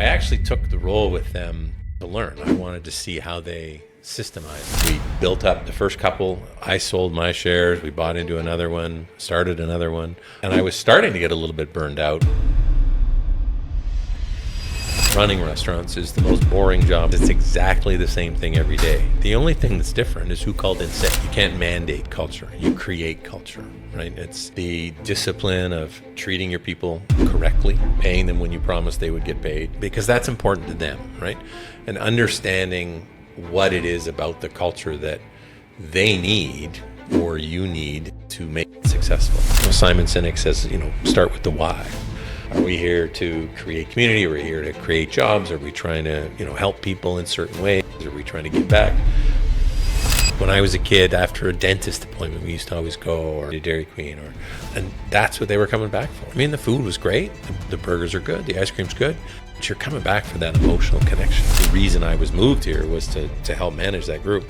I actually took the role with them to learn. I wanted to see how they systemized. We built up the first couple. I sold my shares. We bought into another one, started another one. And I was starting to get a little bit burned out. Running restaurants is the most boring job. It's exactly the same thing every day. The only thing that's different is who called in sick. You can't mandate culture. You create culture, right? It's the discipline of treating your people correctly, paying them when you promised they would get paid, because that's important to them, right? And understanding what it is about the culture that they need or you need to make it successful. Simon Sinek says, start with the why. Are we here to create community? Are we here to create jobs? Are we trying to, help people in certain ways? Are we trying to give back? When I was a kid, after a dentist appointment, we used to always go or to Dairy Queen, and that's what they were coming back for. I mean, the food was great, the burgers are good, the ice cream's good, but you're coming back for that emotional connection. The reason I was moved here was to help manage that group.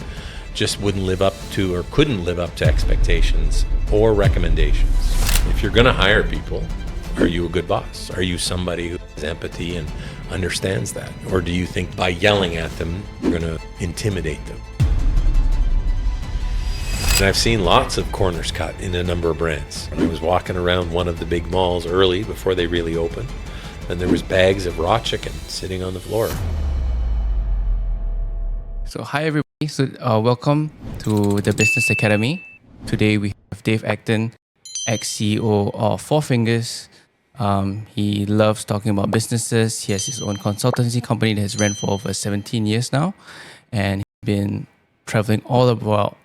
Just wouldn't live up to or couldn't live up to expectations or recommendations. If you're going to hire people, are you a good boss? Are you somebody who has empathy and understands that? Or do you think by yelling at them, you're going to intimidate them? And I've seen lots of corners cut in a number of brands. I was walking around one of the big malls early before they really opened, and there was bags of raw chicken sitting on the floor. So hi everybody, welcome to the Business Academy. Today we have Dave Acton, ex-CEO of Four Fingers. He loves talking about businesses. He has his own consultancy company that has ran for over 17 years now, and he's been traveling all about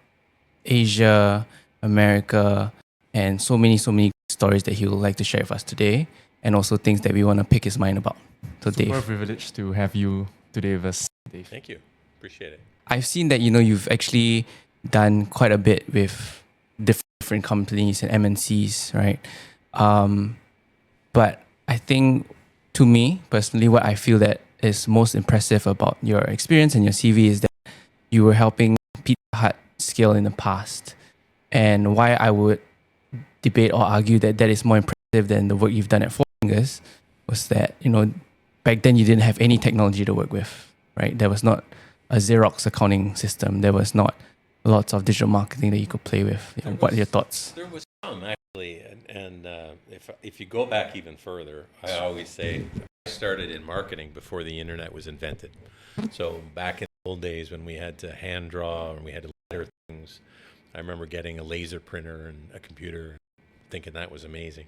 Asia, America, and so many stories that he would like to share with us today, and also things that we want to pick his mind about. So Dave. Super privileged to have you today with us, Dave. Thank you. Appreciate it. I've seen that, you've actually done quite a bit with different companies and MNCs, right? But I think, to me personally, what I feel that is most impressive about your experience and your CV is that you were helping Pizza Hut scale in the past. And why I would debate or argue that is more impressive than the work you've done at Four Fingers was that, back then you didn't have any technology to work with, right? There was not a Xerox accounting system. There was not lots of digital marketing that you could play with. What are your thoughts? There was some, actually, and if you go back even further, I always say I started in marketing before the internet was invented. So back in the old days when we had to hand draw and we had to letter things, I remember getting a laser printer and a computer, thinking that was amazing.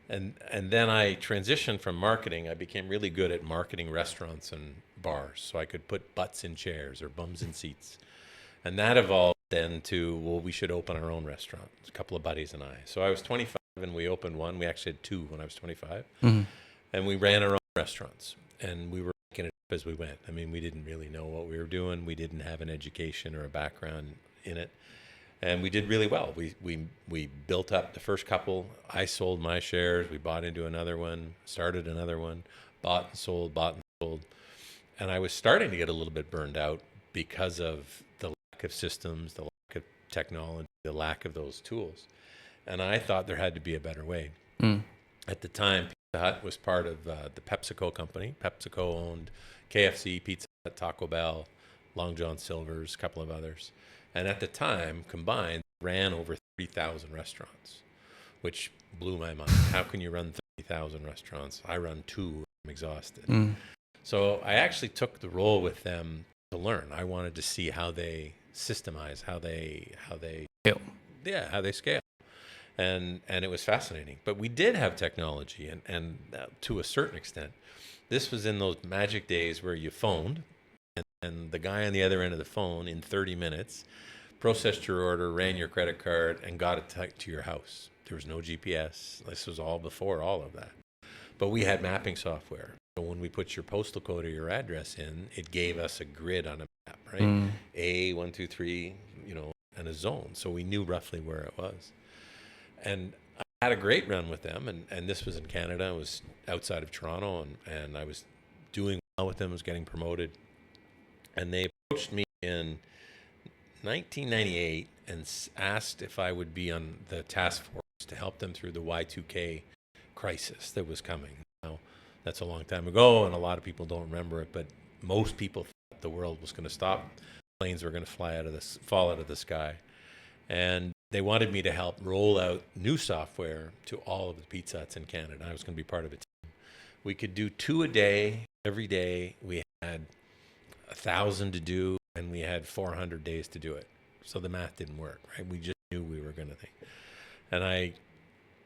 And then I transitioned from marketing. I became really good at marketing restaurants and bars, so I could put butts in chairs or bums in seats. And that evolved then to, we should open our own restaurant, a couple of buddies and I. So I was 25 and we opened one. We actually had two when I was 25. Mm-hmm. And we ran our own restaurants, and we were making it up as we went. I mean, we didn't really know what we were doing. We didn't have an education or a background in it. And we did really well. We built up the first couple. I sold my shares. We bought into another one, started another one, bought and sold. And I was starting to get a little bit burned out because of the lack of systems, the lack of technology, the lack of those tools. And I thought there had to be a better way. At the time, Pizza Hut was part of the PepsiCo company. PepsiCo owned KFC, Pizza Hut, Taco Bell, Long John Silver's, a couple of others. And at the time, combined, ran over 30,000 restaurants, which blew my mind. How can you run 30,000 restaurants? I run two. I'm exhausted. So I actually took the role with them to learn. I wanted to see how they systemize, how they Scale. Yeah, how they scale. And it was fascinating. But we did have technology, and to a certain extent. This was in those magic days where you phoned, and the guy on the other end of the phone in 30 minutes processed your order, ran your credit card, and got it to your house. There was no GPS. This was all before all of that. But we had mapping software. So when we put your postal code or your address in, it gave us a grid on a map, right? A, 1, 2, 3, and a zone. So we knew roughly where it was. And I had a great run with them, and this was in Canada. I was outside of Toronto, and I was doing well with them. I was getting promoted. And they approached me in 1998 and asked if I would be on the task force to help them through the Y2K crisis that was coming. Now, That's a long time ago, and a lot of people don't remember it. But most people thought the world was going to stop. Planes were going to fall out of the sky. And they wanted me to help roll out new software to all of the Pizza Huts in Canada. I was going to be part of it. We could do 2 a day every day. We had 1,000 to do, and we had 400 days to do it. So the math didn't work, right? We just knew we were going to think. And I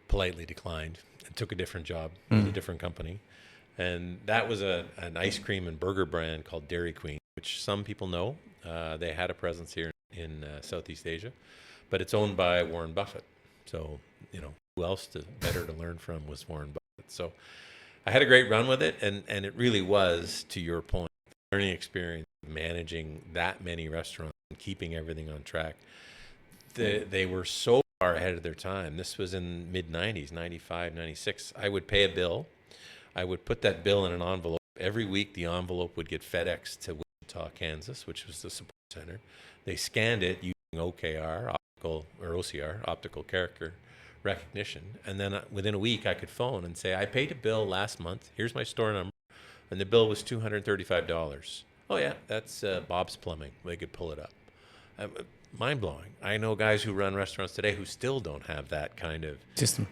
politely declined and took a different job with a different company. And that was an ice cream and burger brand called Dairy Queen, which some people know. They had a presence here in Southeast Asia, but it's owned by Warren Buffett. So, who else better to learn from was Warren Buffett. So I had a great run with it, and it really was, to your point, learning experience, managing that many restaurants and keeping everything on track. They were so far ahead of their time. This was in mid-90s, 95, 96. I would pay a bill. I would put that bill in an envelope. Every week, the envelope would get FedEx to Wichita, Kansas, which was the support center. They scanned it using optical character recognition. And then within a week, I could phone and say, I paid a bill last month. Here's my store number. And the bill was $235. Oh, yeah, that's Bob's Plumbing. They could pull it up. Mind-blowing. I know guys who run restaurants today who still don't have that kind of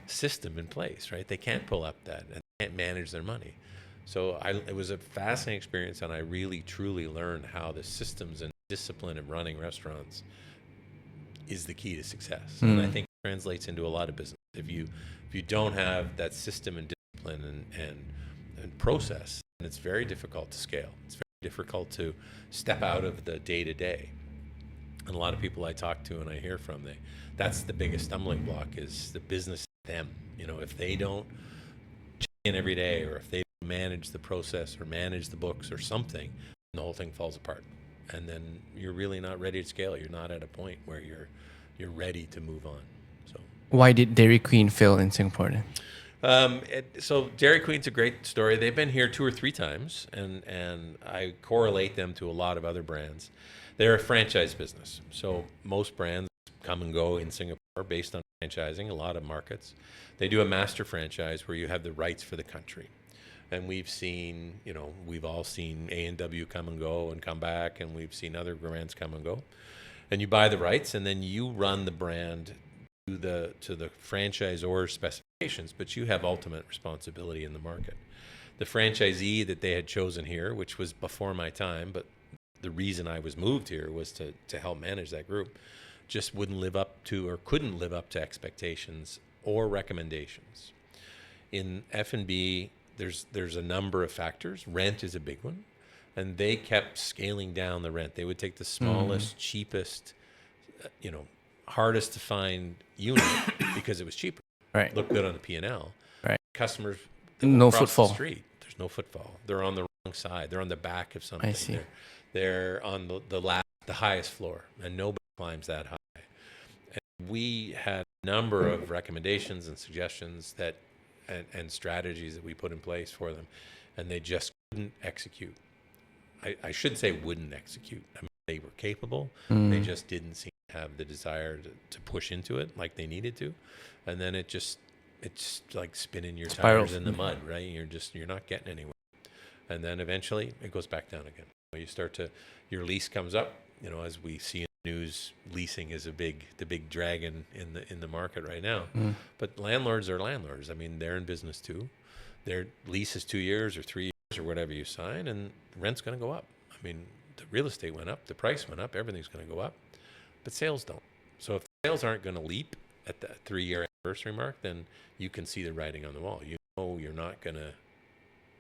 system in place, right? They can't pull up that and can't manage their money. So it was a fascinating experience, and I really, truly learned how the systems and discipline of running restaurants is the key to success. And I think it translates into a lot of business. If you don't have that system and discipline and process, then it's very difficult to scale. It's very difficult to step out of the day-to-day. And a lot of people I talk to and I hear from, that's the biggest stumbling block, is the business them. If they don't check in every day, or if they don't manage the process or manage the books or something, the whole thing falls apart. And then you're really not ready to scale. You're not at a point where you're ready to move on. So why did Dairy Queen fail in Singapore then? So Dairy Queen's a great story. They've been here 2 or 3 times, and I correlate them to a lot of other brands. They're a franchise business. So most brands come and go in Singapore based on franchising, a lot of markets. They do a master franchise where you have the rights for the country. And we've all seen A&W come and go and come back, and we've seen other brands come and go. And you buy the rights, and then you run the brand to the franchisor's specifications, but you have ultimate responsibility in the market. The franchisee that they had chosen here, which was before my time, but the reason I was moved here was to help manage that group, just wouldn't live up to, or couldn't live up to, expectations or recommendations. In F&B, there's a number of factors. Rent is a big one, and they kept scaling down the rent. They would take the smallest, cheapest, hardest to find unit because it was cheaper. Right. Looked good on the P&L. Right. Customers No across footfall. the street. There's no footfall. They're on the wrong side. They're on the back of something. I see. They're on the highest floor, and nobody climbs that high. And we had a number of recommendations and suggestions and strategies that we put in place for them, and they just couldn't execute. I should say wouldn't execute. I mean, they were capable. They just didn't seem to have the desire to push into it like they needed to. And then it's like spinning your tires in the mud, right? You're not getting anywhere. And then eventually it goes back down again. Your lease comes up, as we see in the news, leasing is the big dragon in the market right now. But landlords are landlords. I mean, they're in business too. Their lease is 2 years or 3 years or whatever you sign, and rent's going to go up. I mean, the real estate went up, the price went up, everything's going to go up, but sales don't. So if sales aren't going to leap at the 3-year anniversary mark, then you can see the writing on the wall. You're not going to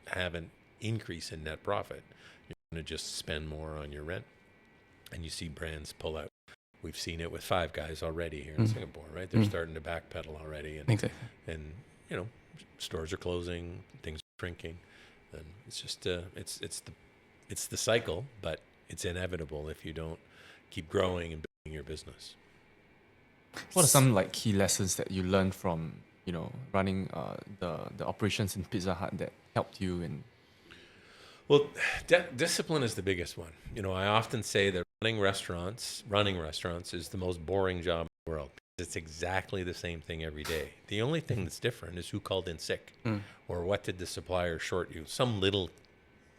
have an increase in net profit. You're going to just spend more on your rent. And you see brands pull out. We've seen it with Five Guys already here in Singapore, right? They're starting to backpedal already. And, Exactly. And, stores are closing, things are shrinking. And it's just, it's the cycle, but it's inevitable if you don't keep growing and building your business. What are some key lessons that you learned from running the operations in Pizza Hut that helped you in? Well, discipline is the biggest one. I often say that running restaurants is the most boring job in the world. it's exactly the same thing every day. The only thing that's different is who called in sick or what did the supplier short you, some little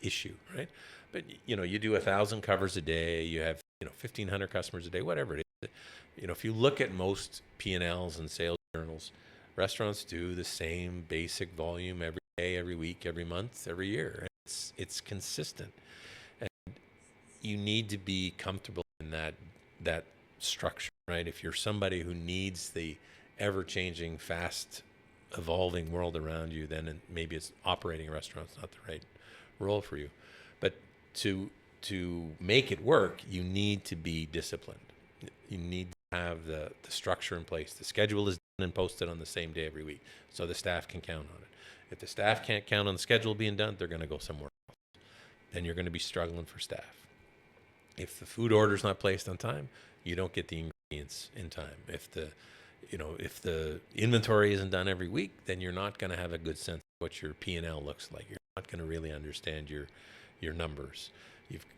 issue, right? But, you do 1,000 covers a day, you have, 1,500 customers a day, whatever it is. If you look at most P&Ls and sales journals, restaurants do the same basic volume every day, every week, every month, every year. It's consistent. And you need to be comfortable in that structure, right? If you're somebody who needs the ever-changing, fast evolving world around you, then maybe it's operating a restaurant's not the right role for you. But to make it work, you need to be disciplined. You need to have the structure in place. The schedule is done and posted on the same day every week, so the staff can count on it. If the staff can't count on the schedule being done, they're going to go somewhere else. Then you're going to be struggling for staff. If the food order's not placed on time, you don't get the ingredients in time. If the inventory isn't done every week, then you're not going to have a good sense of what your P&L looks like. You're not going to really understand your numbers.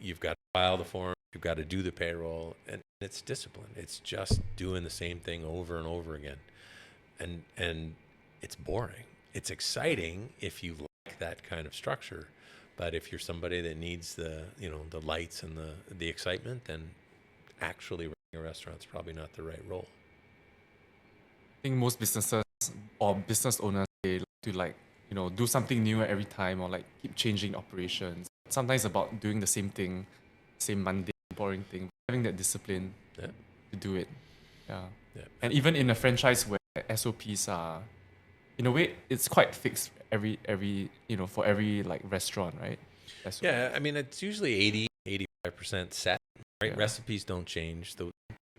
You've got to file the form, you've got to do the payroll, and it's discipline. It's just doing the same thing over and over again. And it's boring. It's exciting if you like that kind of structure, but if you're somebody that needs the lights and the excitement, then actually running a restaurant's probably not the right role. I think most businesses or business owners, they like to do something new every time or like keep changing operations. Sometimes about doing the same thing, same mundane, boring thing, having that discipline to do it. Yeah. And even in a franchise where SOPs are, in a way, it's quite fixed every for every like restaurant, right? SOP. Yeah, I mean, it's usually 80-85% set, right? Yeah. Recipes don't change. The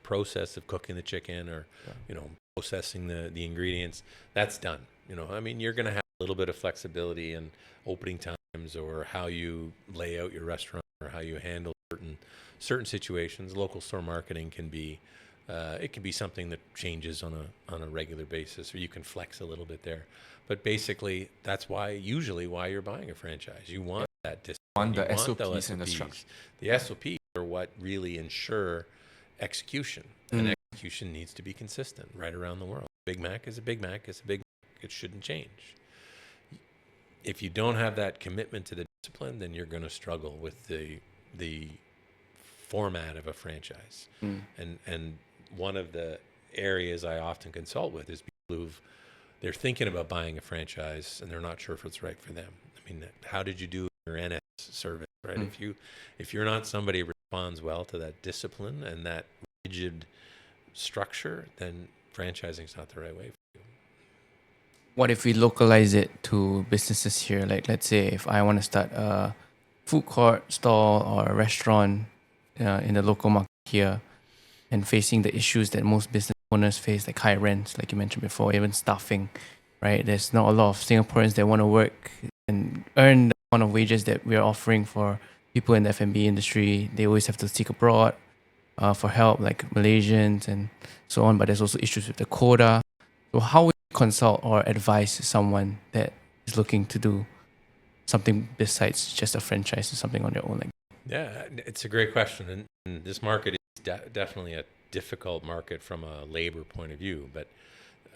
process of cooking the chicken or, processing the ingredients, that's done. I mean, you're going to have a little bit of flexibility in opening times or how you lay out your restaurant or how you handle certain situations. Local store marketing can be, it can be something that changes on a regular basis, or you can flex a little bit there. But basically, that's why you're buying a franchise. You want that discipline. The SOPs and the structure. The SOPs are what really ensure execution, and execution needs to be consistent right around the world. Big Mac is a Big Mac. It's a Big Mac. It shouldn't change. If you don't have that commitment to the discipline, then you're going to struggle with the format of a franchise. And one of the areas I often consult with is people they're thinking about buying a franchise and they're not sure if it's right for them. I mean, how did you do your NS service, right? If you're not somebody who responds well to that discipline and that rigid structure, then franchising is not the right way for you. What if we localize it to businesses here? Like, let's say if I want to start a food court stall or a restaurant in the local market here, and facing the issues that most business owners face, like high rents, like you mentioned before, even staffing, right? There's not a lot of Singaporeans that want to work and earn the amount of wages that we're offering for people in the F&B industry. They always have to seek abroad for help, like Malaysians and so on. But there's also issues with the quota. So how would you consult or advise someone that is looking to do something besides just a franchise or something on their own? Yeah, it's a great question. And this market is definitely a difficult market from a labor point of view. But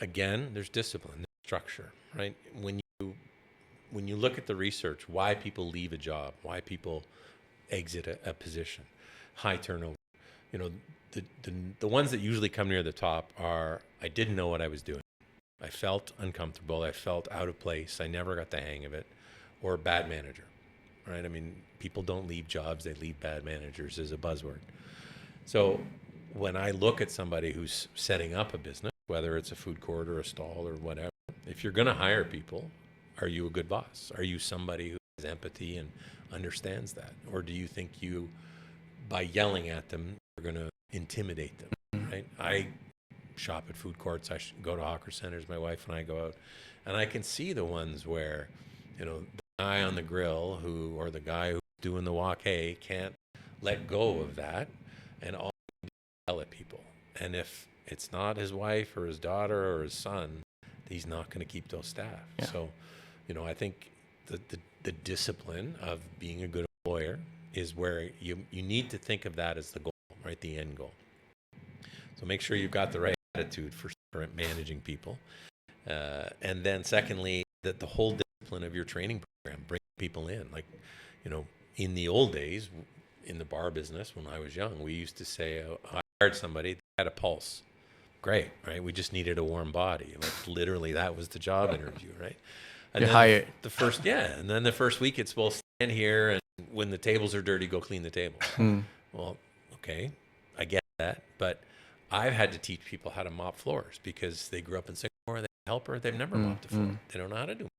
again, there's discipline, there's structure, right? When you look at the research, why people leave a job, why people exit a position, high turnover, the ones that usually come near the top are, I didn't know what I was doing. I felt uncomfortable. I felt out of place. I never got the hang of it. Or bad manager, right? I mean, people don't leave jobs. They leave bad managers as a buzzword. So when I look at somebody who's setting up a business, whether it's a food court or a stall or whatever, if you're going to hire people, are you a good boss? Are you somebody who has empathy and understands that? Or do you think by yelling at them, you're going to intimidate them, right? I shop at food courts. I go to hawker centers. My wife and I go out, and I can see the ones where, the guy on the grill or the guy who's doing the wok hay can't let go of that, and all yell at people. And if it's not his wife or his daughter or his son, he's not going to keep those staff. Yeah. So, I think the discipline of being a good employer is where you need to think of that as the goal, right? The end goal. So make sure you've got the right attitude for managing people. And then secondly, that the whole discipline of your training program, bring people in. Like, in the old days, in the bar business, when I was young, we used to say, I hired somebody that had a pulse. Great, right? We just needed a warm body. Like literally, that was the job interview, right? And You're then hired. and then the first week it's, well, stand here, and when the tables are dirty, go clean the table. Well, okay, I get that, but I've had to teach people how to mop floors because they grew up in Singapore, they helper, they've never mopped a floor. They don't know how to do it.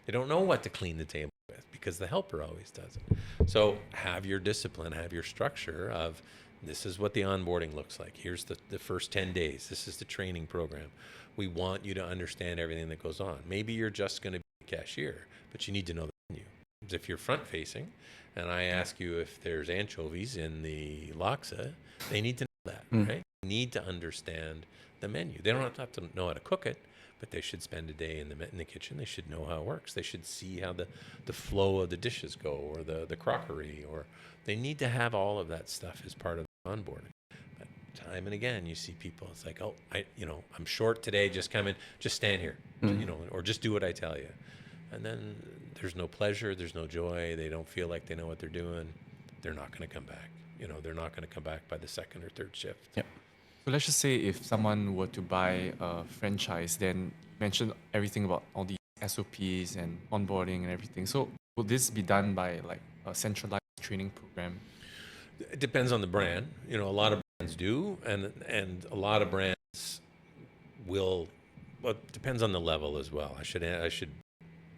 They don't know what to clean the table with because the helper always does it. So have your discipline, have your structure of, this is what the onboarding looks like. Here's the first 10 days. This is the training program. We want you to understand everything that goes on. Maybe you're just going to be a cashier, but you need to know the menu. If you're front facing and I ask you if there's anchovies in the laksa, they need to know that, right? They need to understand the menu. They don't have to know how to cook it, but they should spend a day in the kitchen. They should know how it works. They should see how the flow of the dishes go, or the crockery, or they need to have all of that stuff as part of the onboarding. But time and again, you see people, it's like, oh, I'm short today, just come in, just stand here, or just do what I tell you. And then there's no pleasure, there's no joy, they don't feel like they know what they're doing, they're not going to come back. They're not going to come back by the second or third shift. Yep. So let's just say if someone were to buy a franchise, then mention everything about all the SOPs and onboarding and everything. So will this be done by like a centralized training program? It depends on the brand. A lot of brands do, and a lot of brands will. Well, it depends on the level as well. I should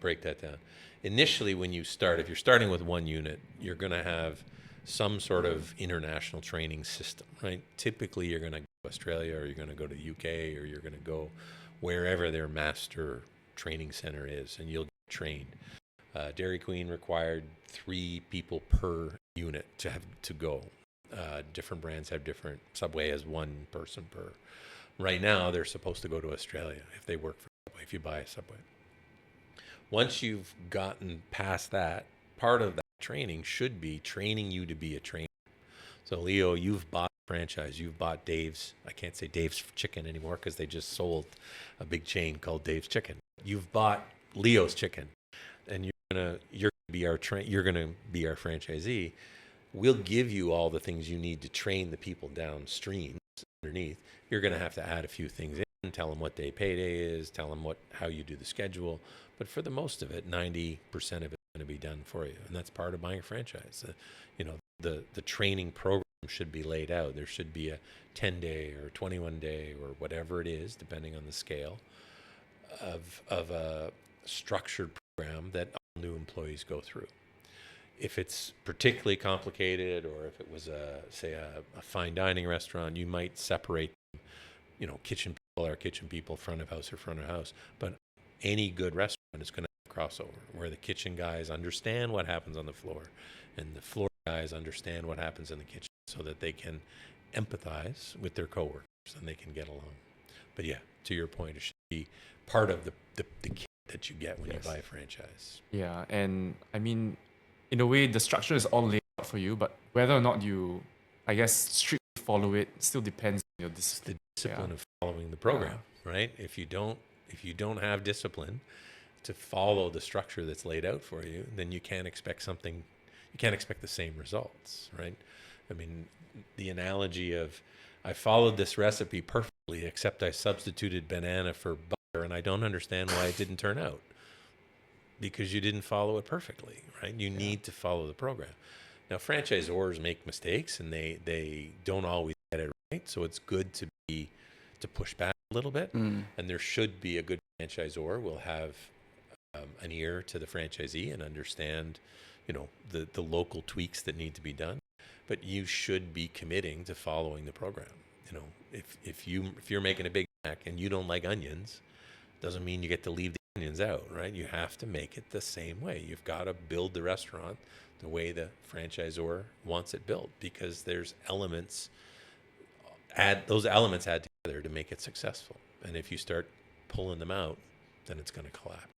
break that down. Initially, when you start, if you're starting with one unit, you're going to have some sort of international training system, right? Typically, you're going to go to Australia, or you're going to go to the UK, or you're going to go wherever their master training center is, and you'll get trained. Dairy Queen required 3 people per unit to go. Different brands have different. Subway has 1 person per. Right now, they're supposed to go to Australia if they work for Subway, if you buy a Subway. Once you've gotten past that, part of that training should be training you to be a trainer. So Leo, you've bought a franchise. You've bought Dave's. I can't say Dave's Chicken anymore because they just sold a big chain called Dave's Chicken. You've bought Leo's Chicken, and you're gonna be our franchisee. We'll give you all the things you need to train the people downstream underneath. You're gonna have to add a few things in, tell them what day payday is, tell them how you do the schedule. But for the most of it, 90% of it's going to be done for you, and that's part of buying a franchise. The training program should be laid out. There should be a 10-day or 21-day or whatever it is, depending on the scale of a structured program that all new employees go through. If it's particularly complicated, or if it was a fine dining restaurant, you might separate, kitchen people are kitchen people, front of house or front of house. But any good restaurant is going to have crossover, where the kitchen guys understand what happens on the floor, and the floor guys understand what happens in the kitchen, so that they can empathize with their coworkers and they can get along. But yeah, to your point, it should be part of the kit that you get when you buy a franchise. Yeah, and I mean, in a way, the structure is all laid out for you, but whether or not you, I guess, strictly follow it still depends on your discipline. The discipline of following the program, right? If you don't have discipline to follow the structure that's laid out for you, then you can't expect the same results, right? I mean, the analogy of, I followed this recipe perfectly, except I substituted banana for butter, and I don't understand why it didn't turn out. Because you didn't follow it perfectly, right? You need to follow the program. Now, franchisors make mistakes, and they don't always get it right. So it's good to push back a little bit. And there should be a good franchisor will have an ear to the franchisee and understand, the local tweaks that need to be done. But you should be committing to following the program. If you're making a Big Mac and you don't like onions, doesn't mean you get to leave the onions out, right? You have to make it the same way. You've got to build the restaurant the way the franchisor wants it built, because there's those elements add together to make it successful. And if you start pulling them out, then it's going to collapse.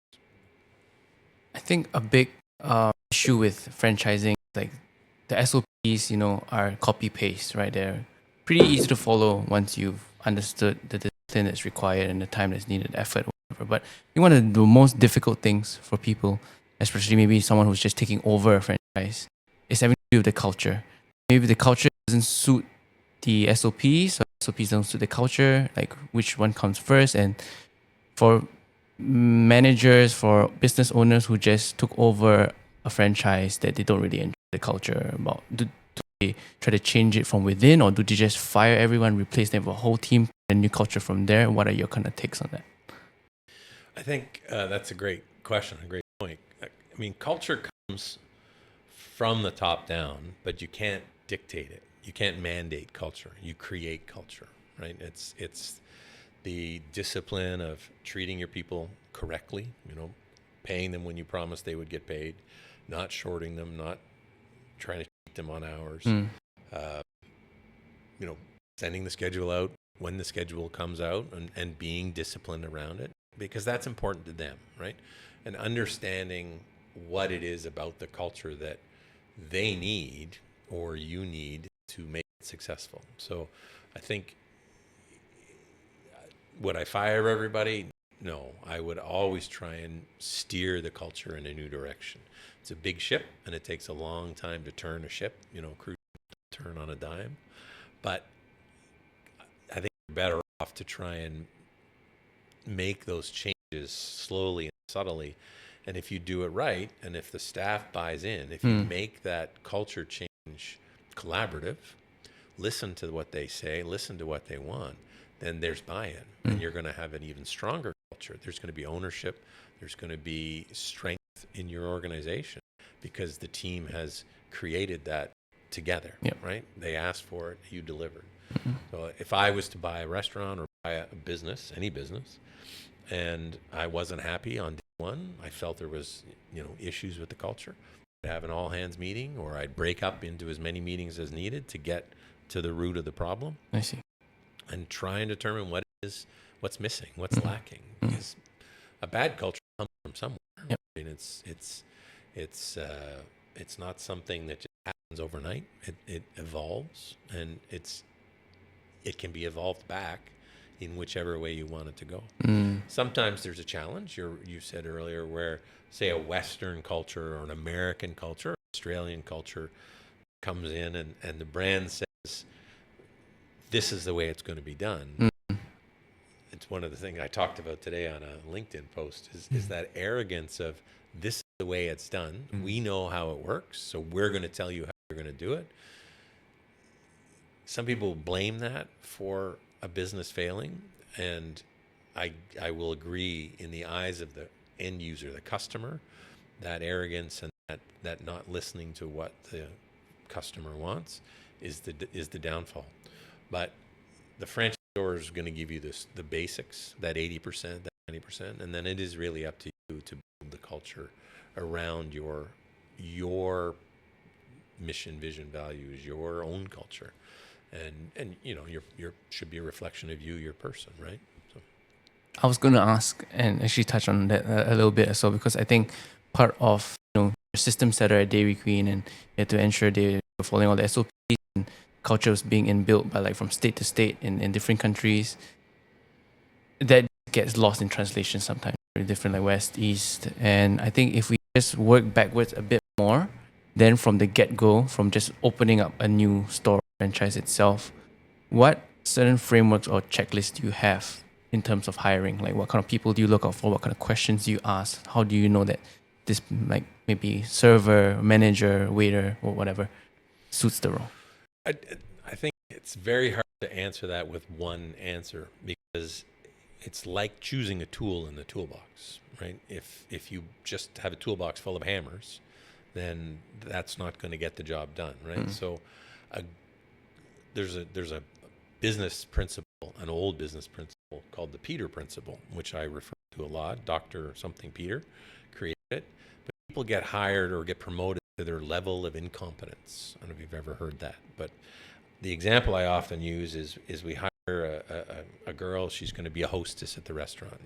I think a big issue with franchising, like the SOPs, are copy paste, right? They're pretty easy to follow once you've understood the discipline discipline that's required and the time that's needed, effort, whatever. But I think one of the most difficult things for people, especially maybe someone who's just taking over a franchise, is having to do with the culture. Maybe the culture doesn't suit the SOPs, or SOPs don't suit the culture, like which one comes first. And for managers, for business owners who just took over a franchise that they don't really enjoy the culture about, do they try to change it from within, or do they just fire everyone, replace them with a whole team, a new culture from there? What are your kind of takes on that? I think that's a great question, a great point. I mean, culture comes from the top down, but you can't dictate it. You can't mandate culture. You create culture, right? It's the discipline of treating your people correctly, paying them when you promised they would get paid, not shorting them, not trying to cheat them on hours, sending the schedule out when the schedule comes out, and being disciplined around it, because that's important to them, right? And understanding what it is about the culture that they need or you need to make it successful. So I think, would I fire everybody? No, I would always try and steer the culture in a new direction. It's a big ship, and it takes a long time to turn a ship, cruise turn on a dime. But I think you're better off to try and make those changes slowly and subtly. And if you do it right, and if the staff buys in, if you make that culture change collaborative, listen to what they say, listen to what they want, then there's buy-in, and you're going to have an even stronger culture. There's going to be ownership. There's going to be strength in your organization because the team has created that together, right? They asked for it, you delivered. So if I was to buy a restaurant or buy a business, any business, and I wasn't happy on day one, I felt there was, issues with the culture, I'd have an all-hands meeting, or I'd break up into as many meetings as needed to get to the root of the problem. I see. And try and determine what's missing, what's lacking. Because a bad culture comes from somewhere. Yep. I mean, it's not something that just happens overnight. It evolves, and it can be evolved back in whichever way you want it to go. Sometimes there's a challenge. You said earlier where, say, a Western culture or an American culture, Australian culture comes in, and the brand says, this is the way it's going to be done. It's one of the things I talked about today on a LinkedIn post is that arrogance of, this is the way it's done. We know how it works, so we're going to tell you how you're going to do it. Some people blame that for a business failing, and I will agree, in the eyes of the end user, the customer, that arrogance and that not listening to what the customer wants is the downfall. But the franchisor is going to give you the basics, that 80%, that 90%, and then it is really up to you to build the culture around your mission, vision, values, your own culture, and your should be a reflection of you, your person, right? So I was going to ask and actually touch on that a little bit as well, because I think part of your system setter at Dairy Queen, and you have to ensure they're following all the SOPs and culture was being inbuilt by from state to state in different countries. That gets lost in translation sometimes, very different, like West, East. And I think if we just work backwards a bit more, then from the get-go, from just opening up a new store franchise itself, what certain frameworks or checklists do you have in terms of hiring? Like, what kind of people do you look out for? What kind of questions do you ask? How do you know that this, maybe server, manager, waiter, or whatever suits the role? I think it's very hard to answer that with one answer, because it's like choosing a tool in the toolbox, right? If you just have a toolbox full of hammers, then that's not going to get the job done, right? So there's a business principle, an old business principle called the Peter principle, which I refer to a lot. Dr. something Peter created it. But people get hired or get promoted to their level of incompetence. I don't know if you've ever heard that, but the example I often use is we hire a girl. She's going to be a hostess at the restaurant.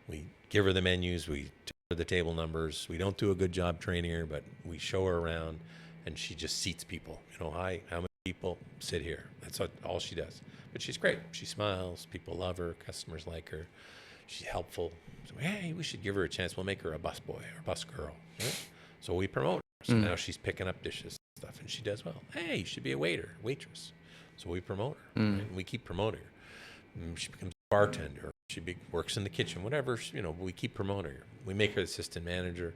We give her the menus, we tell her the table numbers. We don't do a good job training her, but we show her around, and she just seats people. Hi, how many people, sit here. That's all she does. But she's great. She smiles. People love her. Customers like her. She's helpful. So, hey, we should give her a chance. We'll make her a busboy or a bus girl. Right? So we promote her. So now she's picking up dishes and stuff, and she does well. Hey, you should be a waitress. So we promote her. Right? And we keep promoting her. And she becomes a bartender. Works in the kitchen, whatever. We keep promoting her. We make her the assistant manager,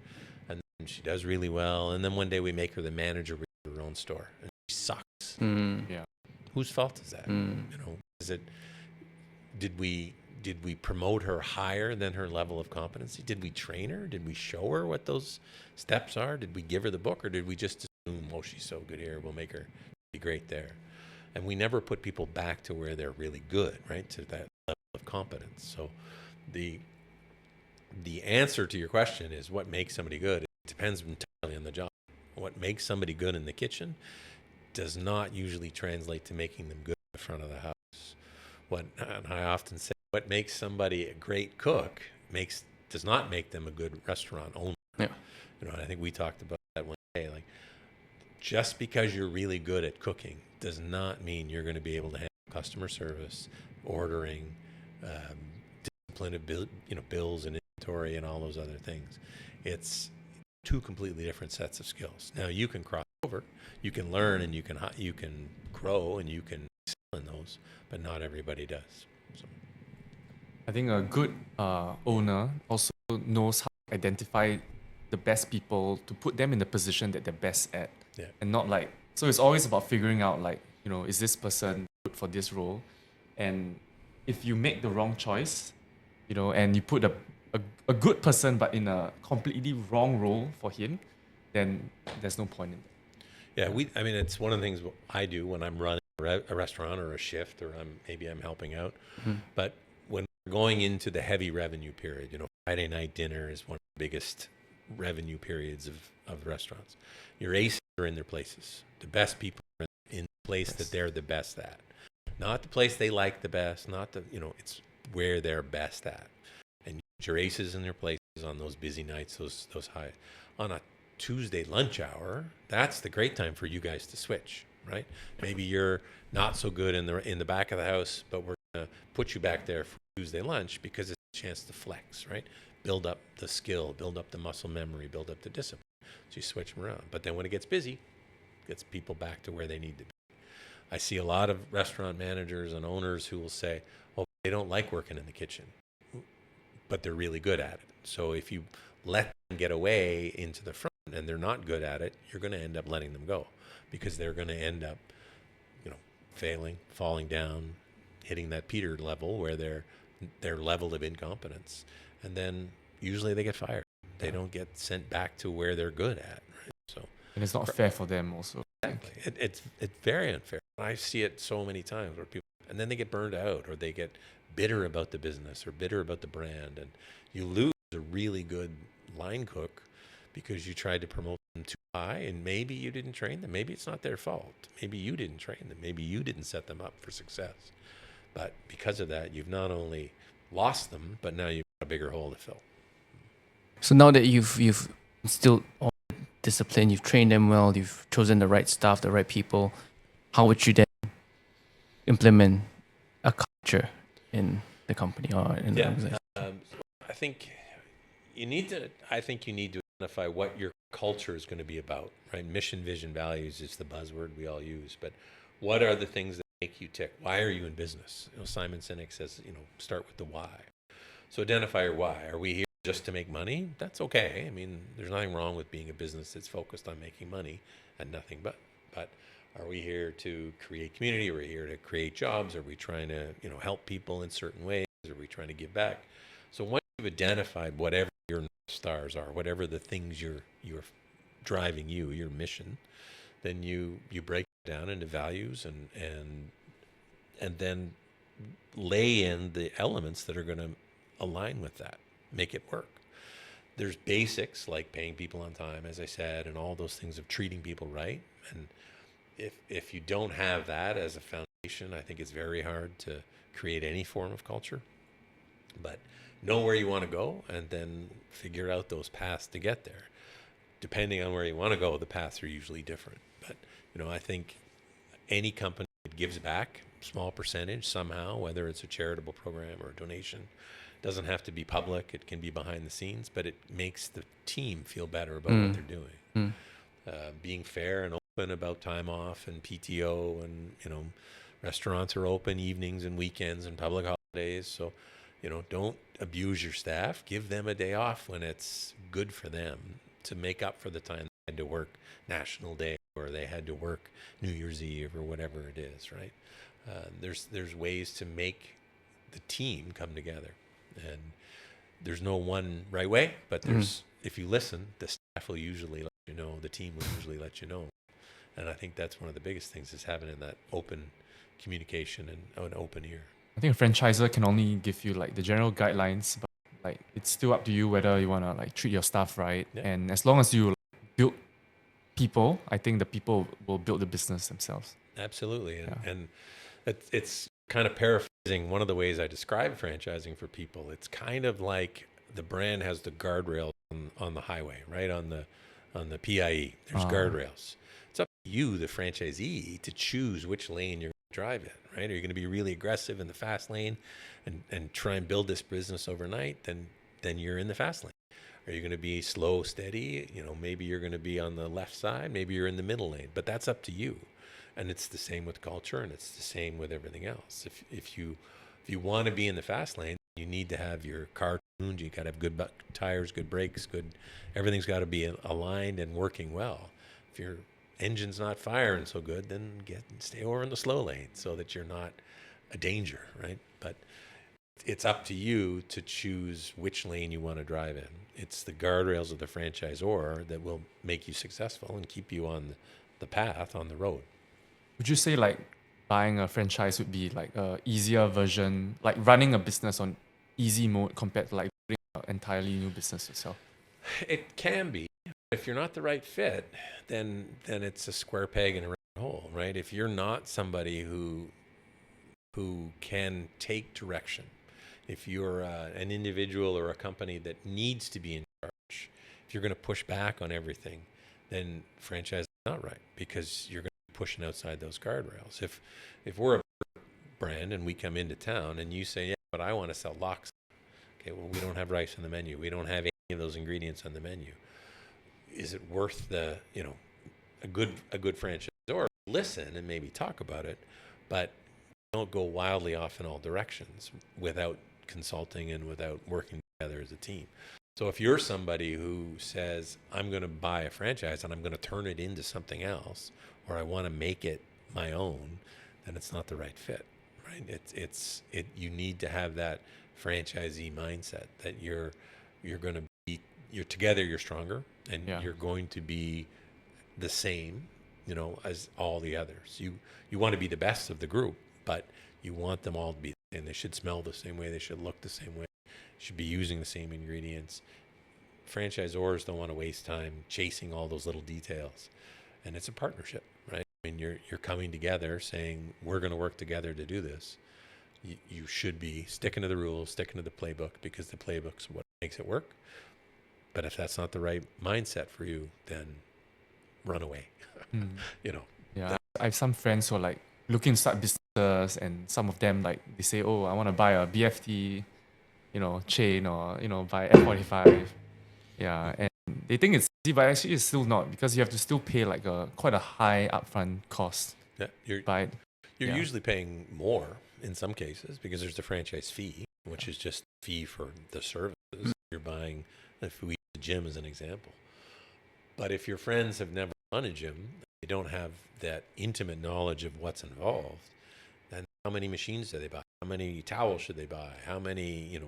and then she does really well. And then one day we make her the manager of her own store, and she sucks. Yeah. Whose fault is that? Is it? Did we promote her higher than her level of competency? Did we train her? Did we show her what those steps are? Did we give her the book, or did we just assume, oh, she's so good here, we'll make her be great there? And we never put people back to where they're really good, right? To that level of competence. So the answer to your question is, what makes somebody good? It depends entirely on the job. What makes somebody good in the kitchen does not usually translate to making them good in the front of the house. And I often say, what makes somebody a great cook does not make them a good restaurant owner. Yeah. And I think we talked about that one day. Like, just because you're really good at cooking does not mean you're going to be able to handle customer service, ordering, discipline of bills and inventory and all those other things. It's two completely different sets of skills. Now you can cross over, you can learn, and you can grow, and you can excel in those, but not everybody does. So. I think a good owner also knows how to identify the best people to put them in the position that they're best at. Yeah. And not so it's always about figuring out is this person good for this role? And if you make the wrong choice, and you put a good person but in a completely wrong role for him, then there's no point in that. Yeah, it's one of the things I do when I'm running a restaurant or a shift, or I'm helping out. But when we're going into the heavy revenue period, Friday night dinner is one of the biggest revenue periods of restaurants. Your aces are in their places. The best people are in the place that they're the best at. Not the place they like the best, not it's where they're best at. And you put your aces in their places on those busy nights, those high. On a Tuesday lunch hour, that's the great time for you guys to switch, right? Maybe you're not so good in the back of the house, but we're gonna put you back there for Tuesday lunch because it's a chance to flex, right? Build up the skill, build up the muscle memory, build up the discipline. So you switch them around. But then when it gets busy, it gets people back to where they need to be. I see a lot of restaurant managers and owners who will say, oh, they don't like working in the kitchen, but they're really good at it. So if you let them get away into the front and they're not good at it, you're going to end up letting them go, because they're going to end up, failing, falling down, hitting that Peter level where their level of incompetence. And then usually they get fired. They don't get sent back to where they're good at. Right? So, and it's not fair for them also. Exactly. It's very unfair. I see it so many times where people, and then they get burned out, or they get bitter about the business or bitter about the brand, and you lose a really good line cook because you tried to promote them too high, and maybe you didn't train them. Maybe it's not their fault. Maybe you didn't train them. Maybe you didn't set them up for success. But because of that, you've not only lost them, but now you've got a bigger hole to fill. So now that you've instilled all the discipline, you've trained them well, you've chosen the right staff, the right people, how would you then implement a culture in the company or in the organization? I think you need to identify what your culture is going to be about, right? Mission, vision, values is the buzzword we all use, but what are the things that make you tick? Why are you in business? Simon Sinek says, start with the why. So identify your why. Are we here just to make money? That's okay. There's nothing wrong with being a business that's focused on making money and nothing but. But are we here to create community? Are we here to create jobs? Are we trying to, help people in certain ways? Are we trying to give back? So once you've identified whatever your North Stars are, whatever the things you're driving your mission, then you break it down into values and then lay in the elements that are going to align with that, make it work. There's basics like paying people on time, as I said, and all those things of treating people right. And if you don't have that as a foundation, I think it's very hard to create any form of culture. But know where you want to go and then figure out those paths to get there. Depending on where you want to go, the paths are usually different. But, I think any company that gives back small percentage somehow, whether it's a charitable program or a donation, doesn't have to be public. It can be behind the scenes, but it makes the team feel better about what they're doing. Mm. Being fair and open about time off and PTO, and restaurants are open evenings and weekends and public holidays. So, don't abuse your staff. Give them a day off when it's good for them, to make up for the time they had to work National Day or they had to work New Year's Eve or whatever it is, right? There's ways to make the team come together, and there's no one right way, but if you listen, the staff will usually let you know, the team will usually let you know. And I think that's one of the biggest things, is having in that open communication and an open ear. I think a franchisor can only give you like the general guidelines, but like it's still up to you whether you want to like treat your staff right. Yeah. And as long as you build people, I think the people will build the business themselves. Absolutely. And it's kind of paraphrasing one of the ways I describe franchising for people. It's kind of like the brand has the guardrails on the highway, right? On the PIE, there's guardrails. It's up to you, the franchisee, to choose which lane you're going to drive in, right? Are you going to be really aggressive in the fast lane and try and build this business overnight? Then you're in the fast lane. Are you going to be slow, steady? Maybe you're going to be on the left side. Maybe you're in the middle lane. But that's up to you. And it's the same with culture, and it's the same with everything else. If you want to be in the fast lane, you need to have your car tuned. You got to have good tires, good brakes, everything's got to be aligned and working well. If your engine's not firing so good, then stay over in the slow lane so that you're not a danger, right? But it's up to you to choose which lane you want to drive in. It's the guardrails of the franchisor that will make you successful and keep you on the path, on the road. Would you say like buying a franchise would be like a easier version, like running a business on easy mode compared to like building an entirely new business itself? It can be. If you're not the right fit, then it's a square peg in a round hole, right? If you're not somebody who can take direction, if you're an individual or a company that needs to be in charge, if you're going to push back on everything, then franchise is not right, because you're going to be pushing outside those guardrails. If we're a brand and we come into town and you say, yeah, but I want to sell lox. Okay, well, we don't have rice on the menu. We don't have any of those ingredients on the menu. Is it worth a good franchisor listen and maybe talk about it, but don't go wildly off in all directions without consulting and without working together as a team. So if you're somebody who says, I'm going to buy a franchise and I'm going to turn it into something else, or I want to make it my own, then it's not the right fit, right? You need to have that franchisee mindset that you're going to be, you're together, you're stronger, and you're going to be the same, as all the others. You want to be the best of the group, but you want them all to be, and they should smell the same way, they should look the same way, should be using the same ingredients. Franchisors don't want to waste time chasing all those little details, and it's a partnership, right? I mean, you're coming together saying, we're going to work together to do this. You should be sticking to the rules, sticking to the playbook, because the playbook's what makes it work. But if that's not the right mindset for you, then run away. Yeah, I have some friends who are like looking to start businesses, and some of them like they say, oh, I want to buy a BFT, chain, or buy F45. Yeah, and they think it's easy, but actually it's still not, because you have to still pay like quite a high upfront cost. Yeah, you're usually paying more in some cases, because there's the franchise fee, which is just a fee for the services you're buying. If we use the gym as an example, but if your friends have never run a gym, they don't have that intimate knowledge of what's involved, then how many machines do they buy? How many towels should they buy? How many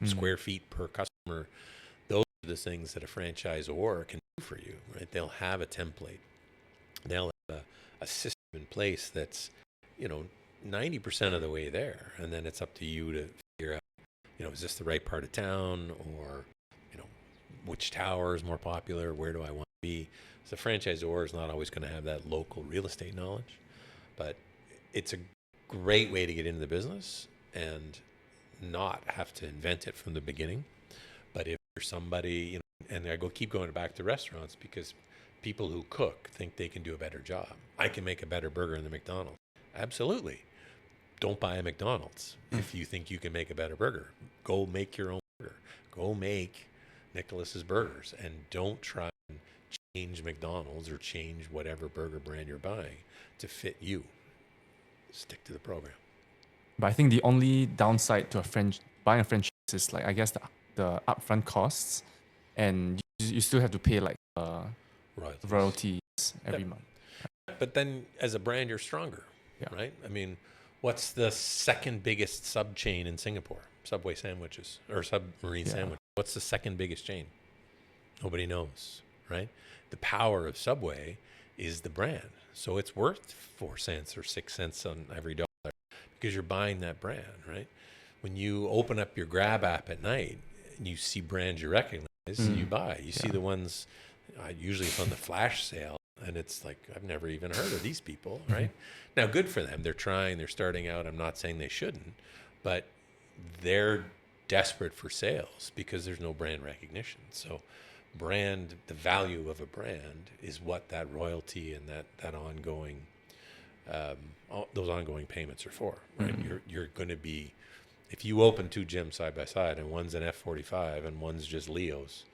square feet per customer? Those are the things that a franchisor can do for you, right? They'll have a template. They'll have a system in place that's 90% of the way there, and then it's up to you to figure out, is this the right part of town, or which tower is more popular? Where do I want to be? So the franchisor is not always going to have that local real estate knowledge, but it's a great way to get into the business and not have to invent it from the beginning. But if you're somebody, and keep going back to restaurants, because people who cook think they can do a better job. I can make a better burger than McDonald's. Absolutely. Don't buy a McDonald's if you think you can make a better burger. Go make your own burger. Go make Nicholas's burgers, and don't try and change McDonald's or change whatever burger brand you're buying to fit you. Stick to the program. But I think the only downside to buying a franchise is like, I guess, the upfront costs, and you still have to pay like royalties every month. But then as a brand, you're stronger, right? I mean, what's the second biggest sub chain in Singapore? Subway sandwiches or Submarine sandwich. What's the second biggest chain? Nobody knows, right? The power of Subway is the brand. So it's worth 4 cents or 6 cents on every dollar because you're buying that brand, right? When you open up your Grab app at night and you see brands you recognize, you buy. You see the ones, usually it's on the flash sale, and it's like, I've never even heard of these people, right? Now, good for them. They're trying, they're starting out. I'm not saying they shouldn't, but they're desperate for sales because there's no brand recognition. So the value of a brand is what that royalty and that ongoing, those ongoing payments are for, right? You're going to be, if you open 2 gyms side by side and one's an F45 and one's just Leo's,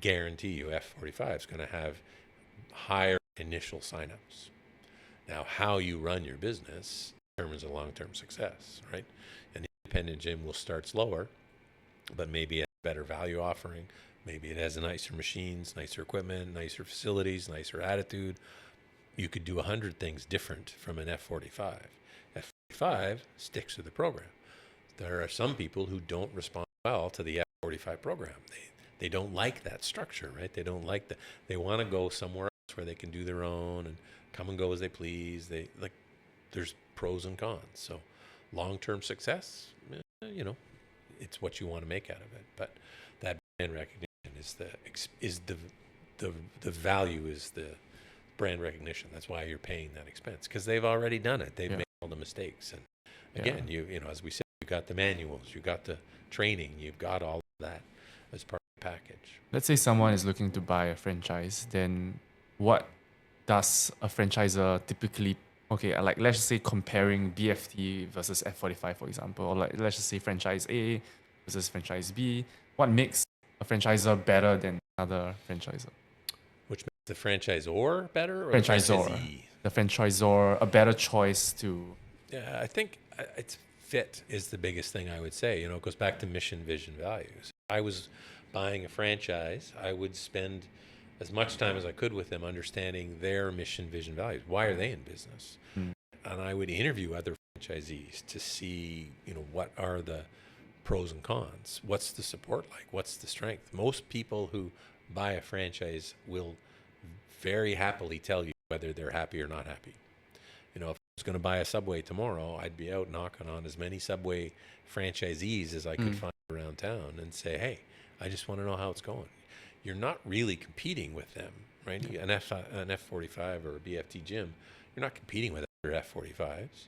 guarantee you F45 is going to have higher initial signups. Now, how you run your business determines a long-term success, right? An independent gym will start slower, but maybe a better value offering. Maybe it has nicer machines, nicer equipment, nicer facilities, nicer attitude. You could do 100 things different from an F45. F45 sticks to the program. There are some people who don't respond well to the F45 program. They don't like that structure, right? They don't like that. They want to go somewhere else where they can do their own and come and go as they please. There's pros and cons. So long-term success, it's what you want to make out of it. But that brand recognition is the value is the brand recognition. That's why you're paying that expense, because they've already done it. They've made all the mistakes. And again, you as we said, you got the manuals, you got the training, you've got all of that as part of the package. Let's say someone is looking to buy a franchise, then what does a franchisor typically, like let's just say comparing BFT versus F45, for example, or like let's just say franchise A versus franchise B, what makes a franchisor better than another franchisor? Which makes the franchisor better, or franchisor? The franchisor a better choice to. Yeah, I think it's fit is the biggest thing I would say. It goes back to mission, vision, values. If I was buying a franchise, I would spend as much time as I could with them understanding their mission, vision, values. Why are they in business? And I would interview other franchisees to see, what are the pros and cons? What's the support like? What's the strength? Most people who buy a franchise will very happily tell you whether they're happy or not happy. If I was going to buy a Subway tomorrow, I'd be out knocking on as many Subway franchisees as I could find around town and say, hey, I just want to know how it's going. You're not really competing with them, right? An F45 or a BFT gym, you're not competing with other F45s.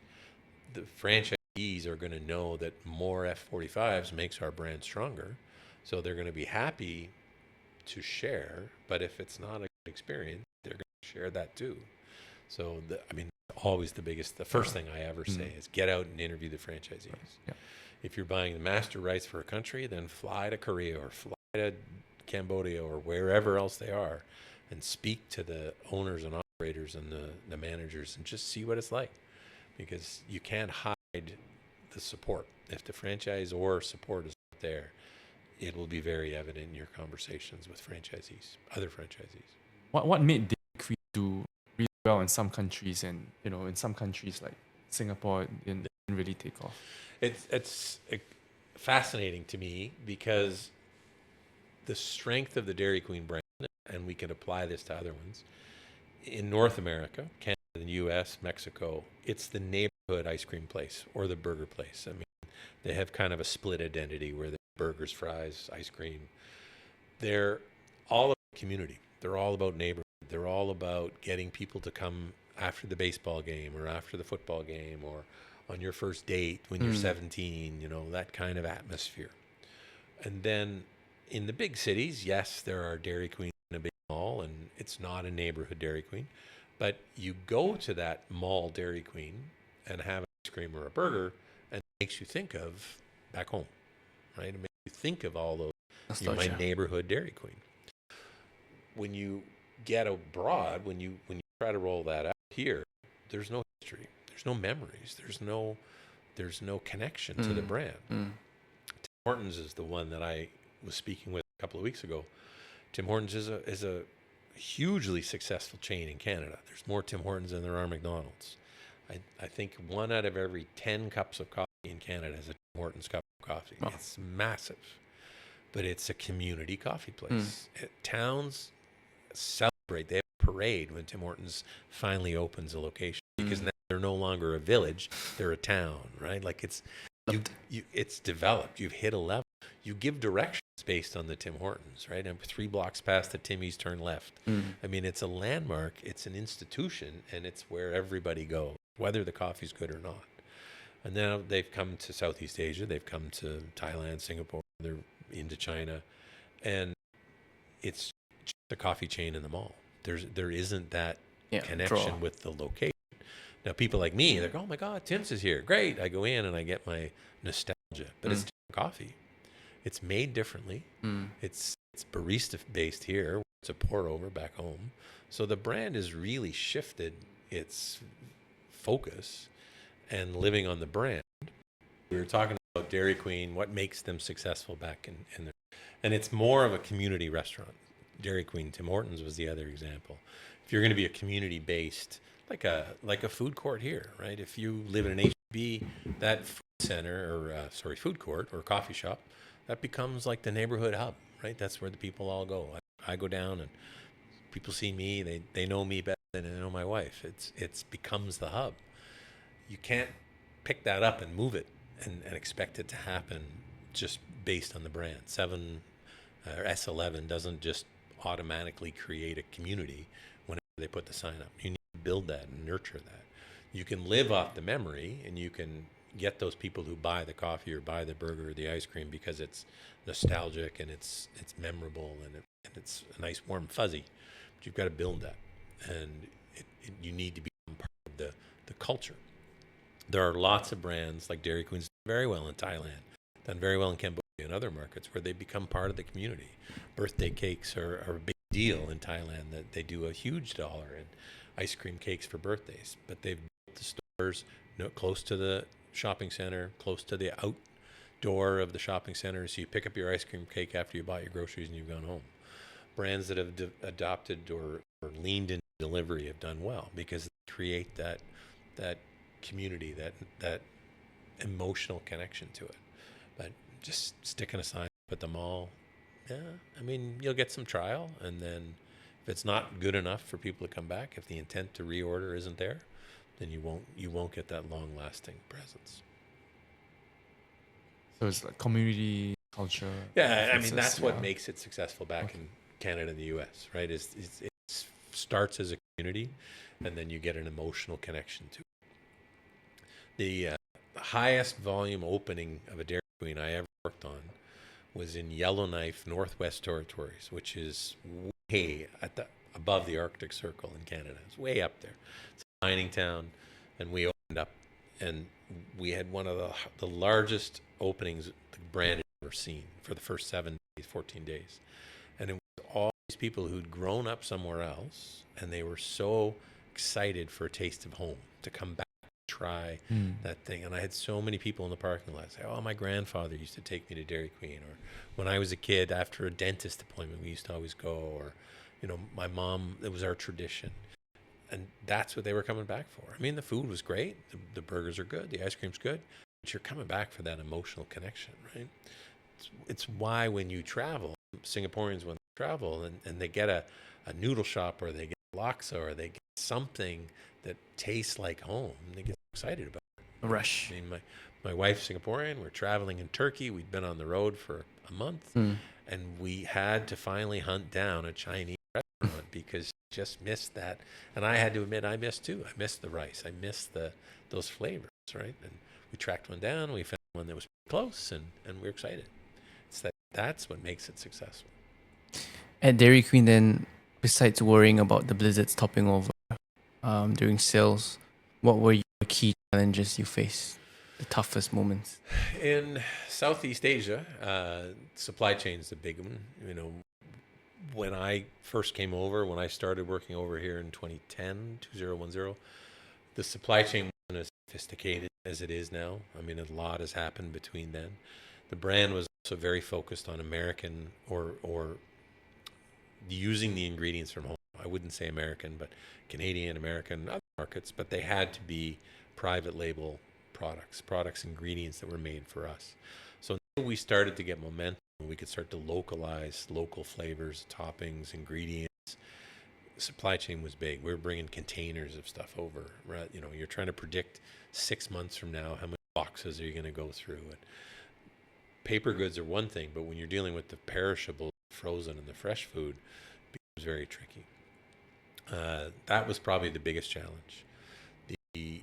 The franchisees are going to know that more F45s makes our brand stronger. So they're going to be happy to share, but if it's not a good experience, they're going to share that too. So, always the first thing I ever say is get out and interview the franchisees. Yeah. If you're buying the master rights for a country, then fly to Korea or fly to Cambodia or wherever else they are and speak to the owners and operators and the managers and just see what it's like, because you can't hide the support. If the franchisor support is not there, it will be very evident in your conversations with other franchisees. What made Dave Acton do really well in some countries, and in some countries like Singapore it didn't really take off? It's fascinating to me because the strength of the Dairy Queen brand, and we can apply this to other ones, in North America, Canada, the US, Mexico, it's the neighborhood ice cream place or the burger place. They have kind of a split identity where they're burgers, fries, ice cream. They're all about community. They're all about neighborhood. They're all about getting people to come after the baseball game or after the football game or on your first date when you're 17, that kind of atmosphere. And then in the big cities, yes, there are Dairy Queen in a big mall, It's not a neighborhood Dairy Queen, but you go to that mall Dairy Queen and have an ice cream or a burger, and it makes you think of back home, right? It makes you think of all those, my Nostalgia. neighborhood Dairy Queen. When you get abroad, when you try to roll that out here, there's no history, there's no memories, there's no connection to the brand. Tim Hortons is the one that I was speaking with a couple of weeks ago. Tim Hortons is a hugely successful chain in Canada. There's more Tim Hortons than there are McDonald's. I think 1 out of every 10 cups of coffee in Canada is a Tim Hortons cup of coffee. Oh. It's massive, but it's a community coffee place. Towns celebrate. They have a parade when Tim Hortons finally opens a location, because now they're no longer a village; they're a town, right? Like it's developed. You've hit a level. You give directions based on the Tim Hortons, right? And 3 blocks past the Timmy's, turn left. I mean, it's a landmark. It's an institution, and it's where everybody goes, whether the coffee's good or not. And now they've come to Southeast Asia. They've come to Thailand, Singapore. They're into China, and it's just a coffee chain in the mall. There isn't that connection draw with the location. Now, people like me, they're like, oh my God, Tim's is here. Great. I go in and I get my nostalgia, but it's different coffee. It's made differently. It's barista based here. It's a pour over back home. So the brand has really shifted its focus and living on the brand. We were talking about Dairy Queen, what makes them successful back in their, and it's more of a community restaurant. Dairy Queen, Tim Hortons was the other example. If you're going to be a community based, like a food court here, right? If you live in an HB, that food court or coffee shop, that becomes like the neighborhood hub, right? That's where the people all go. I go down and people see me, they know me better than they know my wife. It's becomes the hub. You can't pick that up and move it and expect it to happen just based on the brand. Or S11 doesn't just automatically create a community whenever they put the sign up. You need to build that and nurture that. You can live off the memory, and you can get those people who buy the coffee or buy the burger or the ice cream because it's nostalgic and it's memorable and it's a nice warm fuzzy. But you've got to build that, and you need to become part of the culture. There are lots of brands like Dairy Queen's done very well in Thailand, done very well in Cambodia and other markets where they become part of the community. Birthday cakes are a big deal in Thailand, that they do a huge dollar in ice cream cakes for birthdays, but they've built the stores close to the shopping center, close to the outdoor of the shopping center, so you pick up your ice cream cake after you bought your groceries and you've gone home. Brands that have adopted or leaned into delivery have done well because they create that community, that emotional connection to it. But just sticking a sign up at the mall, I mean, you'll get some trial, and then if it's not good enough for people to come back, if the intent to reorder isn't there, then you won't get that long-lasting presence. So it's like community culture. Yeah, I mean, that's what makes it successful back in Canada and the US, right? It starts as a community, and then you get an emotional connection to it. The highest volume opening of a Dairy Queen I ever worked on was in Yellowknife, Northwest Territories, which is way above the Arctic Circle in Canada. It's way up there. It's a mining town, and we opened up, and we had one of the largest openings the brand had ever seen for the first 14 days. And it was all these people who'd grown up somewhere else, and they were so excited for a taste of home to come back and try that thing. And I had so many people in the parking lot say, oh, my grandfather used to take me to Dairy Queen, or when I was a kid after a dentist appointment we used to always go, or my mom, it was our tradition. And that's what they were coming back for. I mean, the food was great, the burgers are good, the ice cream's good, but you're coming back for that emotional connection, right? It's why when you travel, Singaporeans, when they travel and they get a noodle shop, or they get laksa, or they get something that tastes like home, they get excited about it. A rush. I mean, my wife's Singaporean. We're traveling in Turkey. We'd been on the road for a month, and we had to finally hunt down a Chinese restaurant because just missed that. And I had to admit, I missed too. I missed the rice. I missed those flavors, right? And we tracked one down. We found one that was close, and we were excited. That's what makes it successful. At Dairy Queen, then, besides worrying about the blizzards topping over during sales, what were your key challenges you faced, the toughest moments? In Southeast Asia, supply chain's the big one. When I first came over, when I started working over here in 2010, the supply chain wasn't as sophisticated as it is now. I mean, a lot has happened between then. The brand was also very focused on American or using the ingredients from home. I wouldn't say American, but Canadian, American, other markets, but they had to be private label products, ingredients that were made for us. So until we started to get momentum, we could start to localize local flavors, toppings, ingredients. Supply chain was big. We were bringing containers of stuff over, right? You're trying to predict 6 months from now how many boxes are you going to go through. And paper goods are one thing, but when you're dealing with the perishable, frozen, and the fresh food, it becomes very tricky. That was probably the biggest challenge. The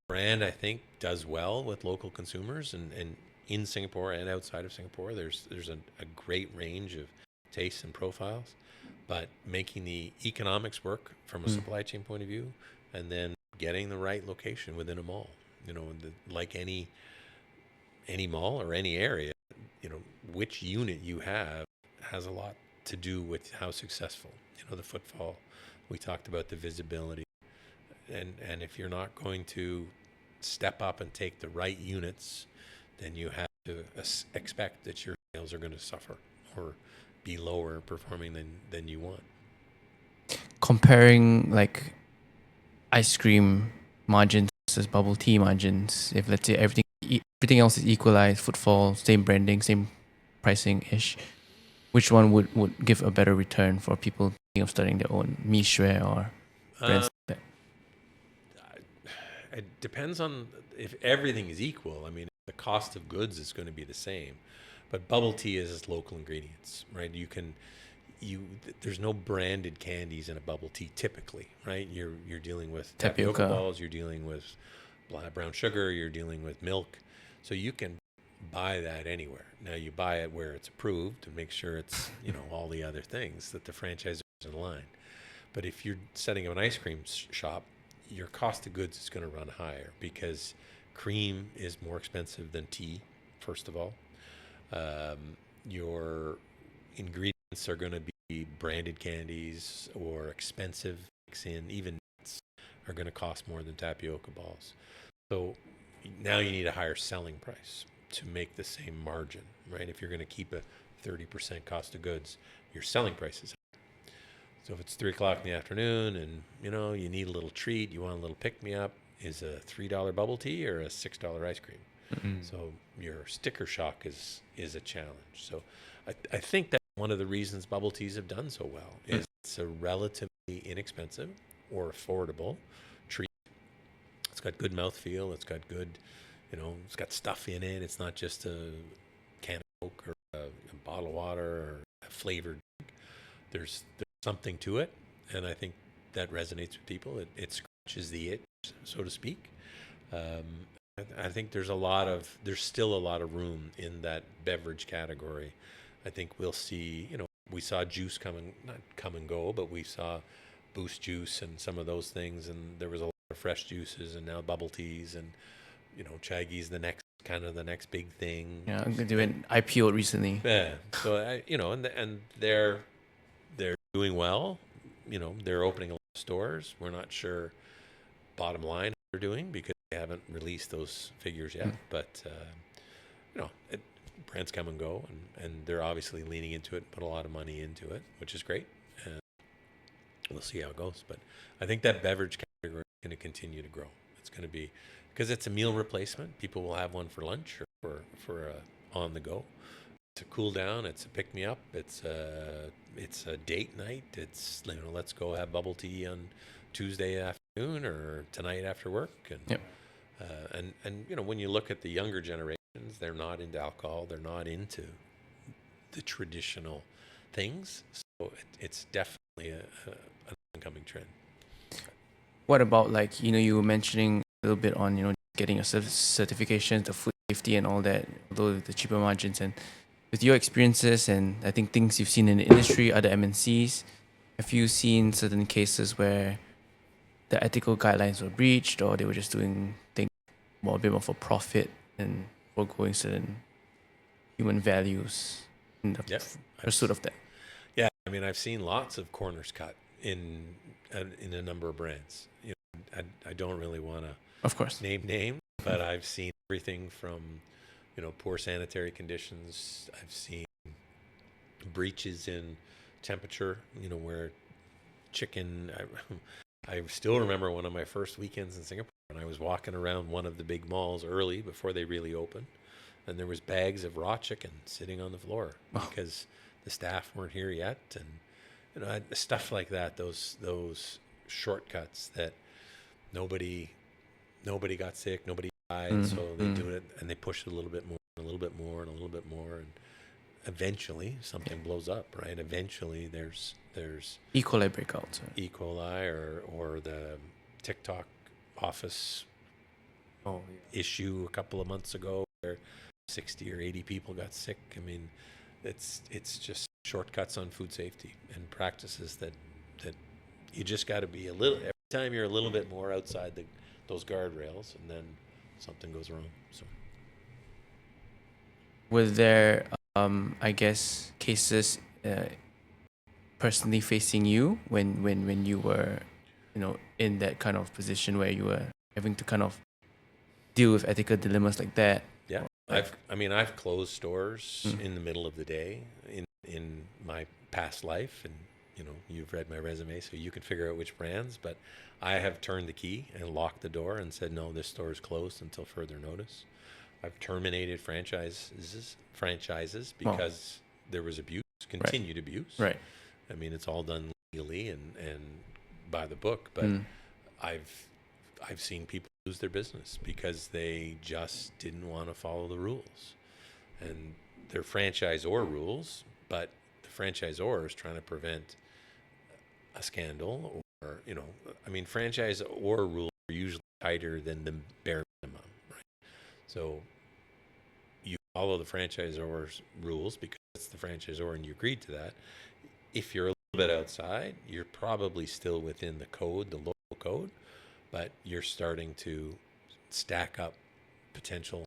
brand, I think, does well with local consumers, and in Singapore and outside of Singapore, there's a great range of tastes and profiles, but making the economics work from a supply chain point of view, and then getting the right location within a mall. Like any mall or any area, which unit you have has a lot to do with how successful. The footfall. We talked about the visibility, and if you're not going to step up and take the right units, then you have to expect that your sales are going to suffer or be lower performing than you want. Comparing like ice cream margins versus bubble tea margins, if let's say everything else is equalized, footfall, same branding, same pricing ish, which one would give a better return for people thinking of starting their own niche or brands like that? It depends on if everything is equal. I mean, the cost of goods is going to be the same, but bubble tea is local ingredients, right? There's no branded candies in a bubble tea typically, right? You're dealing with tapioca balls, you're dealing with brown sugar, you're dealing with milk, so you can buy that anywhere. Now you buy it where it's approved and make sure it's all the other things that the franchisor is in line. But if you're setting up an ice cream shop, your cost of goods is going to run higher because cream is more expensive than tea, first of all. Your ingredients are going to be branded candies or expensive mix-in. Even nuts are going to cost more than tapioca balls. So now you need a higher selling price to make the same margin, right? If you're going to keep a 30% cost of goods, your selling price is higher. So if it's 3:00 in the afternoon and you need a little treat, you want a little pick-me-up, is a $3 bubble tea or a $6 ice cream? Mm-hmm. So your sticker shock is a challenge. So I think that one of the reasons bubble teas have done so well is it's a relatively inexpensive or affordable treat. It's got good mouthfeel. It's got good, it's got stuff in it. It's not just a can of Coke or a bottle of water or a flavored drink. There's something to it, and I think that resonates with people. It scratches the itch, so to speak. I think there's still a lot of room in that beverage category. I think we'll see, we saw juice not come and go, but we saw Boost juice and some of those things, and there was a lot of fresh juices, and now bubble teas, and Chaggy's the next big thing. Yeah, they went IPO recently. Yeah, so and they're doing well. They're opening a lot of stores. We're not sure bottom line how they're doing because they haven't released those figures yet. But brands come and go, and they're obviously leaning into it, put a lot of money into it, which is great. And we'll see how it goes. But I think that beverage category is going to continue to grow. It's going to be because it's a meal replacement. People will have one for lunch or for on the go. It's a cool down. It's a pick me up. It's a date night. It's let's go have bubble tea on Tuesday afternoon or tonight after work. And yep. And when you look at the younger generations, they're not into alcohol. They're not into the traditional things. So it's definitely an oncoming trend. What about you were mentioning a little bit on getting your certifications, the food safety and all that, although the cheaper margins, and with your experiences and I think things you've seen in the industry, other MNCs, have you seen certain cases where the ethical guidelines were breached, or they were just doing things more a bit more for profit and foregoing certain human values in the Yeah, pursuit of that? yeah. I mean, I've seen lots of corners cut in a number of brands. You know, I don't really want to Of course. name names, but I've seen everything from, you know, poor sanitary conditions. I've seen breaches in temperature. You know, where chicken. I still remember one of my first weekends in Singapore, and I was walking around one of the big malls early before they really opened, and there was bags of raw chicken sitting on the floor because the staff weren't here yet, and you know, stuff like that. Those shortcuts that nobody got sick, nobody died, so they do it and they push it a little bit more, and a little bit more, and a little bit more, and eventually something blows up, right? Eventually there's E. coli breakouts. Right? E. coli or the TikTok office Oh, yeah. issue a couple of months ago where 60 or 80 people got sick. I mean, it's just shortcuts on food safety and practices that you just got to be a little, every time you're a little bit more outside those guardrails, and then something goes wrong. So Were there, I guess, cases personally facing you when you were, you know, in that kind of position where you were having to kind of deal with ethical dilemmas like that? yeah, I've closed stores in the middle of the day in my past life, and you know, you've read my resume, so you can figure out which brands. But I have turned the key and locked the door and said, no, this store is closed until further notice. I've terminated franchises because there was abuse, continued abuse. Right. I mean, it's all done legally and by the book, but I've seen people lose their business because they just didn't want to follow the rules, and they're franchisor rules, but the franchisor is trying to prevent a scandal, or you know, I mean, franchisor rules are usually tighter than the bare minimum, right? So you follow the franchisor's rules because it's the franchisor and you agreed to that. If you're a little bit outside, you're probably still within the code, the local code, but you're starting to stack up potential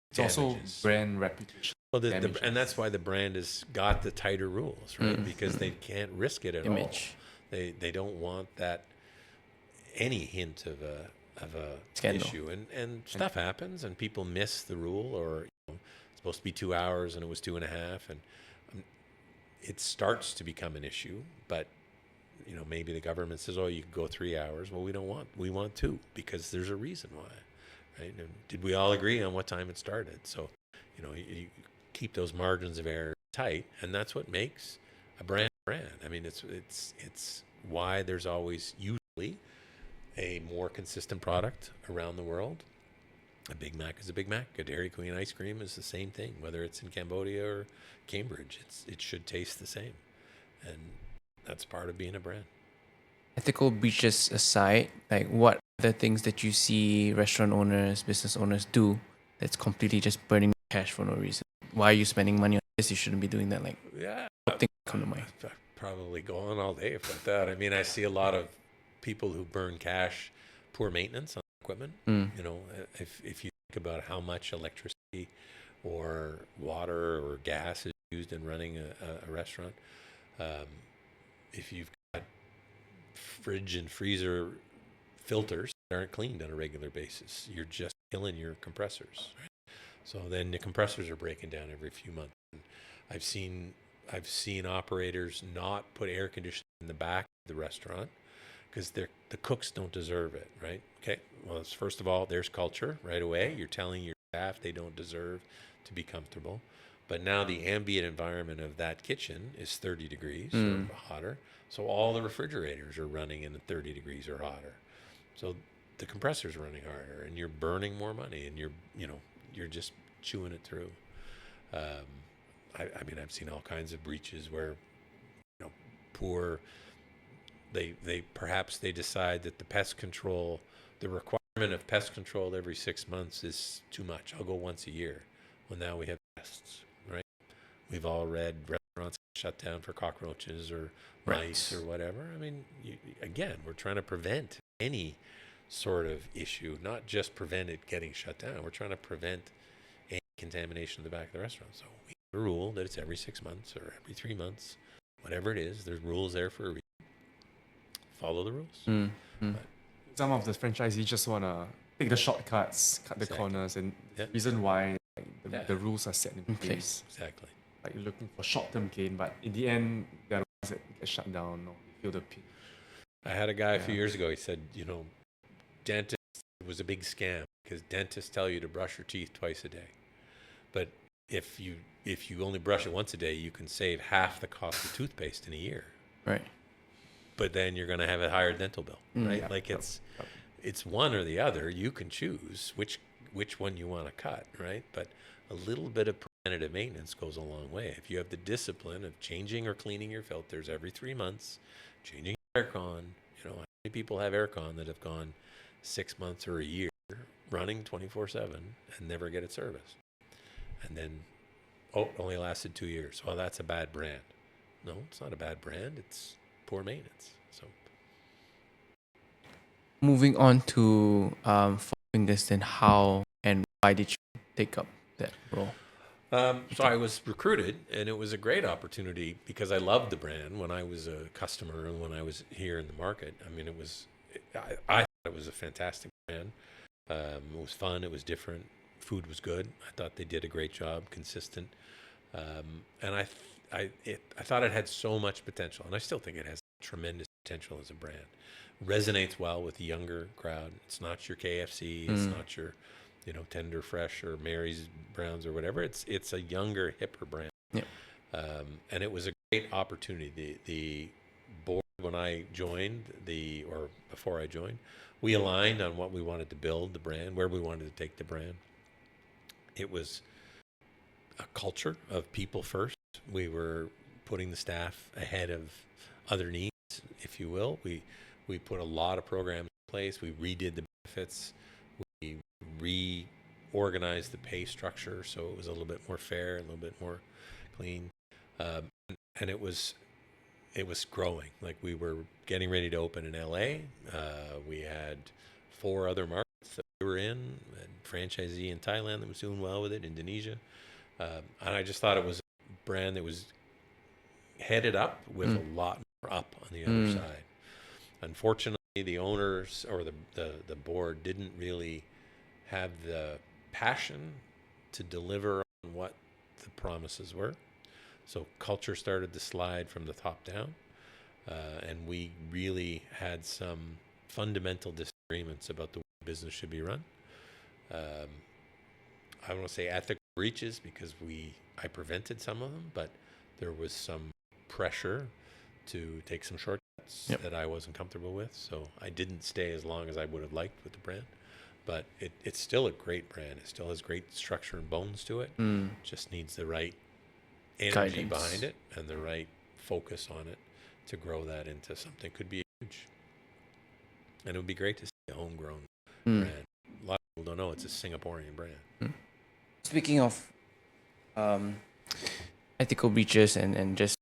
It's also damages. brand reputation. Well, and that's why the brand has got the tighter rules, right? Because they can't risk it at Image. all. They don't want that any hint of a Scandal. issue, and stuff happens, and people miss the rule, or you know, it's supposed to be 2 hours and it was 2.5, and it starts to become an issue. But you know, maybe the government says, oh, you can go 3 hours. Well, we want 2 because there's a reason why, right? And did we all agree on what time it started? So you know, you keep those margins of error tight, and that's what makes a brand. I mean, it's why there's always usually a more consistent product around the world. A Big Mac is a Big Mac. A Dairy Queen ice cream is the same thing, whether it's in Cambodia or Cambridge. It should taste the same, and that's part of being a brand. Ethical breaches aside, like what other things that you see restaurant owners, business owners do that's completely just burning cash for no reason? Why are you spending money on this? You shouldn't be doing that. Like, Yeah, what things come to mind? I'd probably go on all day about that. I mean, I see a lot of people who burn cash, poor maintenance on equipment. You know, if you think about how much electricity or water or gas is used in running a restaurant, if you've got fridge and freezer filters that aren't cleaned on a regular basis, you're just killing your compressors, right? So then the compressors are breaking down every few months. And I've seen operators not put air conditioning in the back of the restaurant because the cooks don't deserve it, right? Okay, well, first of all, there's culture right away. You're telling your staff they don't deserve to be comfortable. But now the ambient environment of that kitchen is 30 degrees or hotter. So all the refrigerators are running in 30 degrees or hotter. So the compressor's running harder, and you're burning more money, and you're just chewing it through. I mean, I've seen all kinds of breaches where, you know, perhaps they decide that the requirement of pest control every 6 months is too much. I'll go once a year. Well, now we have pests, right? We've all read restaurants shut down for cockroaches or Right. mice or whatever. I mean, again, we're trying to prevent any sort of issue, not just prevent it getting shut down. We're trying to prevent any contamination in the back of the restaurant. So we have a rule that it's every 6 months or every 3 months, whatever it is. There's rules there for a reason. Follow the rules. But Some of the franchisees just want to take the shortcuts, cut the Exactly. corners, and Yeah. the reason why Yeah. the rules are set in place. exactly. Like you're looking for short-term gain, but in the end, they're the ones that get shut down or feel the pain. I had a guy a few Yeah. years ago. He said, dentist was a big scam because dentists tell you to brush your teeth twice a day, but if you only brush it once a day, you can save half the cost of toothpaste in a year. Right. But then you're going to have a higher dental bill, right? Yeah. Like Yep. it's one or the other. You can choose which one you want to cut, right? But a little bit of preventative maintenance goes a long way. If you have the discipline of changing or cleaning your filters every 3 months, changing your aircon, how many people have aircon that have gone 6 months or a year running 24/7 and never get it serviced? And then, it only lasted 2 years. Well, that's a bad brand. No, it's not a bad brand. It's poor maintenance. So Moving on to Four Fingers, then how and why did you take up that role? So I was recruited, and it was a great opportunity because I loved the brand when I was a customer and when I was here in the market. I mean, I thought it was a fantastic brand. It was fun. It was different. Food was good. I thought they did a great job, consistent. And I thought it had so much potential, and I still think it has tremendous potential as a brand. Resonates well with the younger crowd. It's not your KFC. It's not your Tender Fresh or Mary's Browns or whatever. It's a younger, hipper brand. Yep. And it was a great opportunity. The board, when I joined, or before I joined, we aligned on what we wanted to build the brand, where we wanted to take the brand. It was a culture of people first. We were putting the staff ahead of other needs, if you will. We put a lot of programs in place. We redid the benefits. We reorganized the pay structure so it was a little bit more fair, a little bit more clean, and it was growing. Like, we were getting ready to open in LA. We had 4 other markets that we were in, a franchisee in Thailand that was doing well with it, Indonesia, and I just thought it was a brand that was headed up with a lot more up on the other side. Unfortunately, the owners or the board didn't really have the passion to deliver on what the promises were. So culture started to slide from the top down, and we really had some fundamental disagreements about the way business should be run. I don't want to say ethical breaches because I prevented some of them, but there was some pressure to take some shortcuts that I wasn't comfortable with. So I didn't stay as long as I would have liked with the brand. But it's still a great brand. It still has great structure and bones to it. Just needs the right energy Guidance behind it and the right focus on it to grow that into something could be huge. And it would be great to see a homegrown brand. A lot of people don't know it's a Singaporean brand. Speaking of ethical breaches and just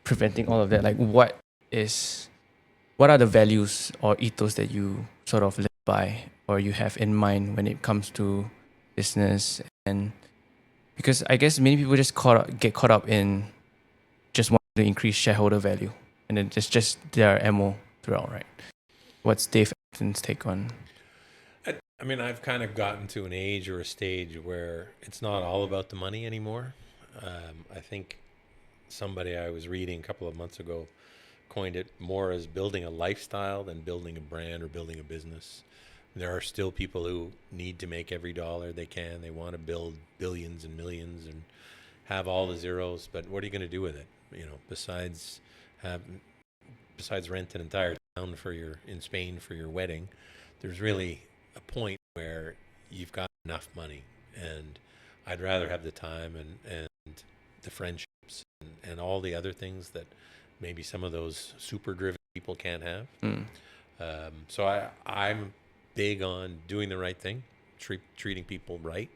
preventing all of that, like what are the values or ethos that you sort of live by or you have in mind when it comes to business? And because I guess many people just get caught up in just wanting to increase shareholder value, and then it's just their MO throughout, right? What's Dave Acton's take on? I mean, I've kind of gotten to an age or a stage where it's not all about the money anymore. I think somebody I was reading a couple of months ago coined it more as building a lifestyle than building a brand or building a business. There are still people who need to make every dollar they can. They want to build billions and millions and have all the zeros, but what are you going to do with it? Besides rent an entire town in Spain for your wedding, there's really a point where you've got enough money, and I'd rather have the time and the friendships and all the other things that maybe some of those super driven people can't have. So I'm big on doing the right thing, treating people right.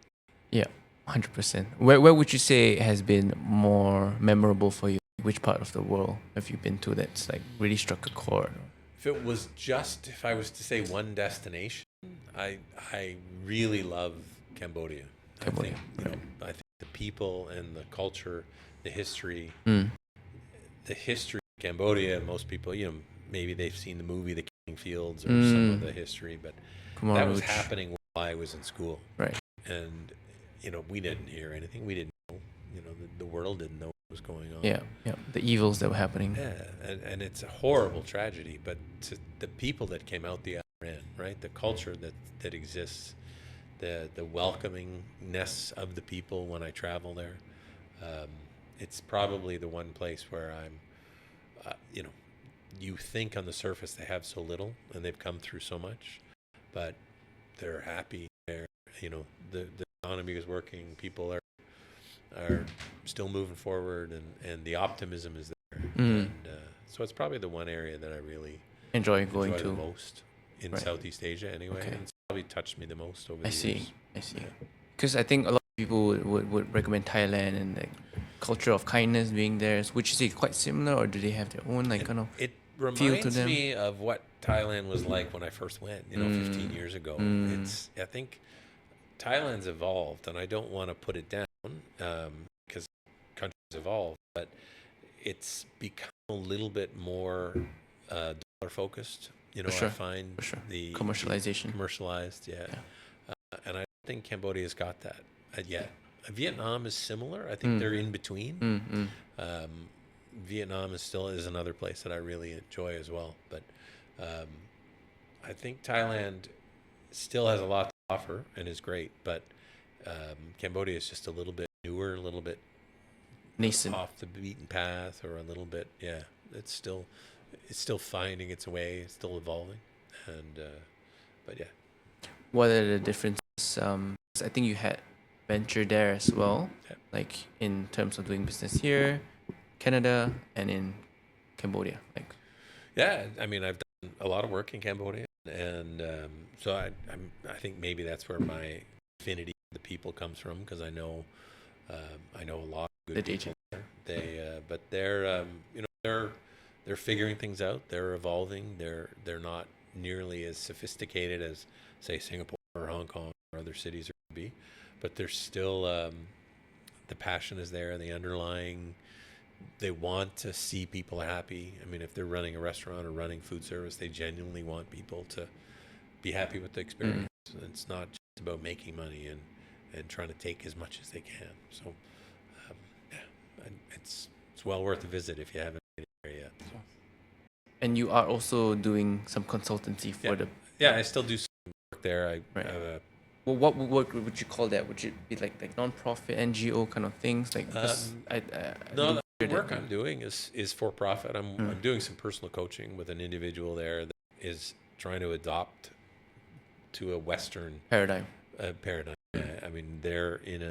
Yeah, 100%. Where would you say has been more memorable for you? which part of the world have you been to that's like really struck a chord? If I was to say one destination, I really love Cambodia. Cambodia, I think the people and the culture, the history, Mm. the history of Cambodia. Most people, maybe they've seen the movie The Killing Fields or some of the history, but Khmer that was Rouge. happening while I was in school, Right. and we didn't hear anything. We didn't know. The world didn't know what was going on. Yeah. Yeah. The evils that were happening. Yeah, and it's a horrible tragedy, but to the people that came out the other end, right? The culture that exists, the welcomingness of the people when I travel there, it's probably the one place where I'm, you think on the surface they have so little and they've come through so much, but they're happy. The economy is working. People are still moving forward, and the optimism is there. And so it's probably the one area that I really Enjoy going enjoy to. the most in Right. Southeast Asia anyway. Okay. And it's probably touched me the most over I the see. years. I see. Because I think a lot of people would recommend Thailand and like culture of kindness being there. Would you say quite similar, or do they have their own like kind of? It Feel to reminds them. me of what Thailand was like when I first went, 15 years ago. I think Thailand's evolved, and I don't want to put it down because countries evolve, but it's become a little bit more dollar focused. For sure, I find for sure. the Commercialization. commercialized, yeah. And I don't think Cambodia's got that yet. Vietnam is similar. I think they're in between. Vietnam is another place that I really enjoy as well. But I think Thailand still has a lot to offer and is great. But Cambodia is just a little bit newer, a little bit Nascent. off the beaten path, or a little bit, yeah. It's still finding its way. It's still evolving, and but yeah. What are the differences? 'Cause I think you had venture there as well, Yeah. like in terms of doing business here, Canada, and in Cambodia. Like, Yeah, I mean, I've done a lot of work in Cambodia, and so I think maybe that's where my affinity for the people comes from, because I know a lot of good The people there. But they're figuring things out. They're evolving. They're not nearly as sophisticated as, say, Singapore or Hong Kong or other cities are to be, but there's still the passion is there. The underlying, they want to see people happy. I mean, if they're running a restaurant or running food service, they genuinely want people to be happy with the experience. It's not just about making money and trying to take as much as they can. So, it's well worth a visit if you haven't been there yet. So. and you are also doing some consultancy for the. Yeah, I still do some work there. I Right. have a Well, what would you call that? Would it be like non-profit NGO kind of things? Like, because I no, do the hear work that. I'm doing is for profit. I'm doing some personal coaching with an individual there that is trying to adopt to a Western Paradigm. paradigm. I mean, they're in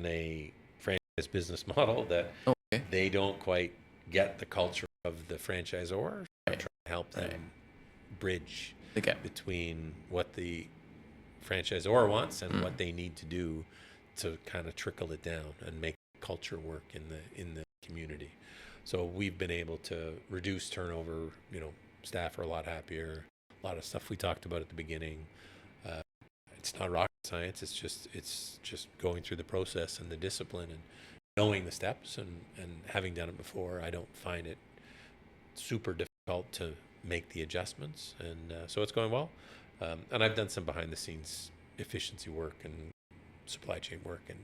a franchise business model that Okay. they don't quite get the culture of the franchisor. So I'm Right. trying to help them bridge The gap. between what the franchisor wants and what they need to do to kind of trickle it down and make culture work in the community. So we've been able to reduce turnover. Staff are a lot happier. A lot of stuff we talked about at the beginning. It's not rocket science. It's just going through the process and the discipline and knowing the steps and having done it before. I don't find it super difficult to make the adjustments, and so it's going well. And I've done some behind the scenes efficiency work and supply chain work and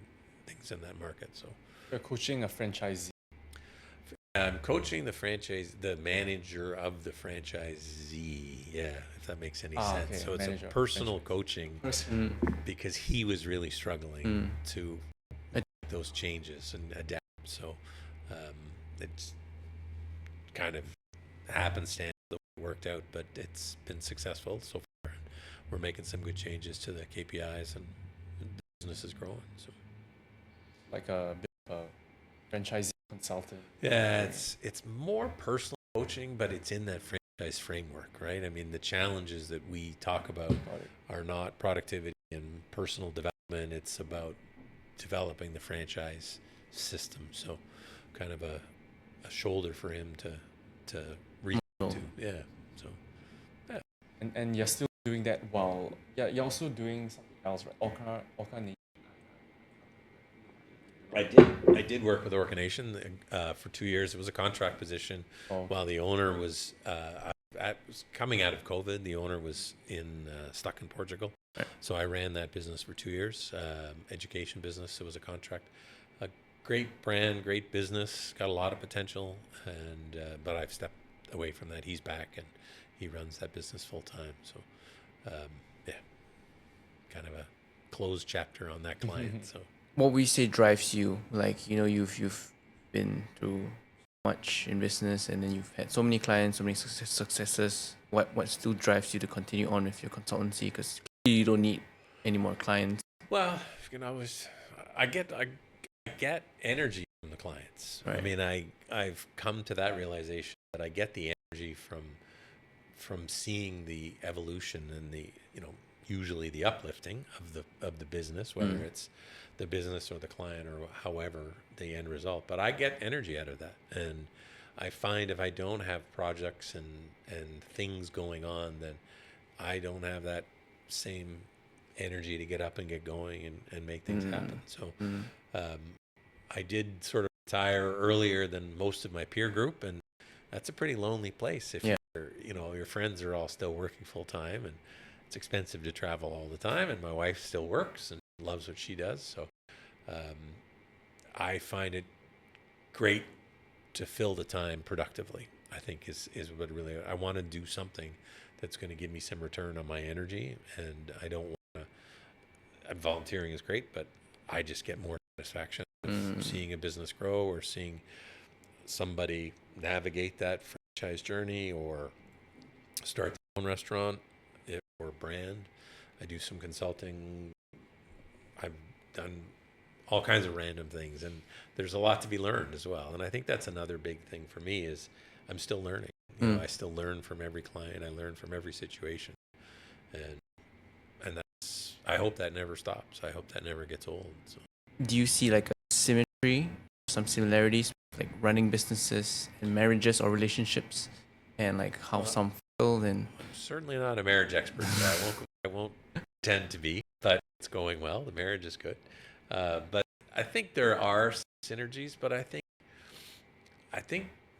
things in that market. So You're coaching a franchisee. I'm coaching the manager of the franchisee. Yeah, if that makes any sense. Okay, So it's manager a of personal coaching because he was really struggling to make those changes and adapt. So it's kind of happenstance that worked out, but it's been successful so far. We're making some good changes to the KPIs, and the business is growing. So Like a bit of a franchisee consultant. yeah, it's more personal coaching, but it's in that franchise framework, right? I mean, the challenges that we talk about are not productivity and personal development. It's about developing the franchise system. So kind of a a shoulder for him to reach to. Yeah. So And you're still doing that while you're also doing something else, right? Orca. I did work with Orca Nation for 2 years. It was a contract position Oh. while the owner was coming out of COVID. The owner was stuck in Portugal. Right. So I ran that business for 2 years, education business. It was a contract. A great brand, great business, got a lot of potential, and but I've stepped away from that. He's back and he runs that business full time. So yeah, kind of a closed chapter on that client. So. What we say drives you? Like, you've been through much in business, and then you've had so many clients, so many successes. What still drives you to continue on with your consultancy? Because you don't need any more clients. Well, I get energy from the clients. Right. I mean, I've come to that realization that I get the energy from seeing the evolution and usually the uplifting of the business, whether it's the business or the client or however the end result. But I get energy out of that, and I find if I don't have projects and things going on, then I don't have that same energy to get up and get going and make things happen. So I did sort of retire earlier than most of my peer group, and that's a pretty lonely place if your friends are all still working full time, and it's expensive to travel all the time, and my wife still works and loves what she does. So I find it great to fill the time productively. I think is what really I want to do something that's going to give me some return on my energy, and I don't want to. Volunteering is great, but I just get more satisfaction of seeing a business grow or seeing somebody navigate that franchise journey or start their own restaurant or brand. I do some consulting. I've done all kinds of random things, and there's a lot to be learned as well. And I think that's another big thing for me is I'm still learning. I still learn from every client. I learn from every situation, and that's. I hope that never stops. I hope that never gets old. So. Do you see like a symmetry, some similarities, like running businesses and marriages or relationships, and like how some feel and? I'm certainly not a marriage expert, so I won't pretend to be, but it's going well. The marriage is good, but I think there are synergies. But I think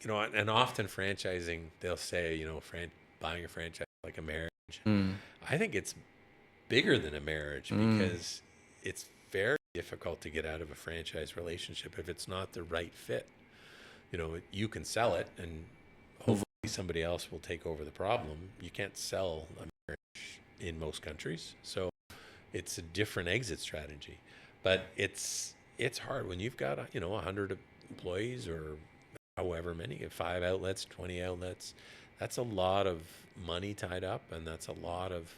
and often franchising, they'll say buying a franchise like a marriage. I think it's bigger than a marriage because it's very difficult to get out of a franchise relationship if it's not the right fit. You can sell it and hopefully somebody else will take over the problem. You can't sell a marriage in most countries, so it's a different exit strategy. But it's hard when you've got 100 employees or however many, 5 outlets, 20 outlets. That's a lot of money tied up, and that's a lot of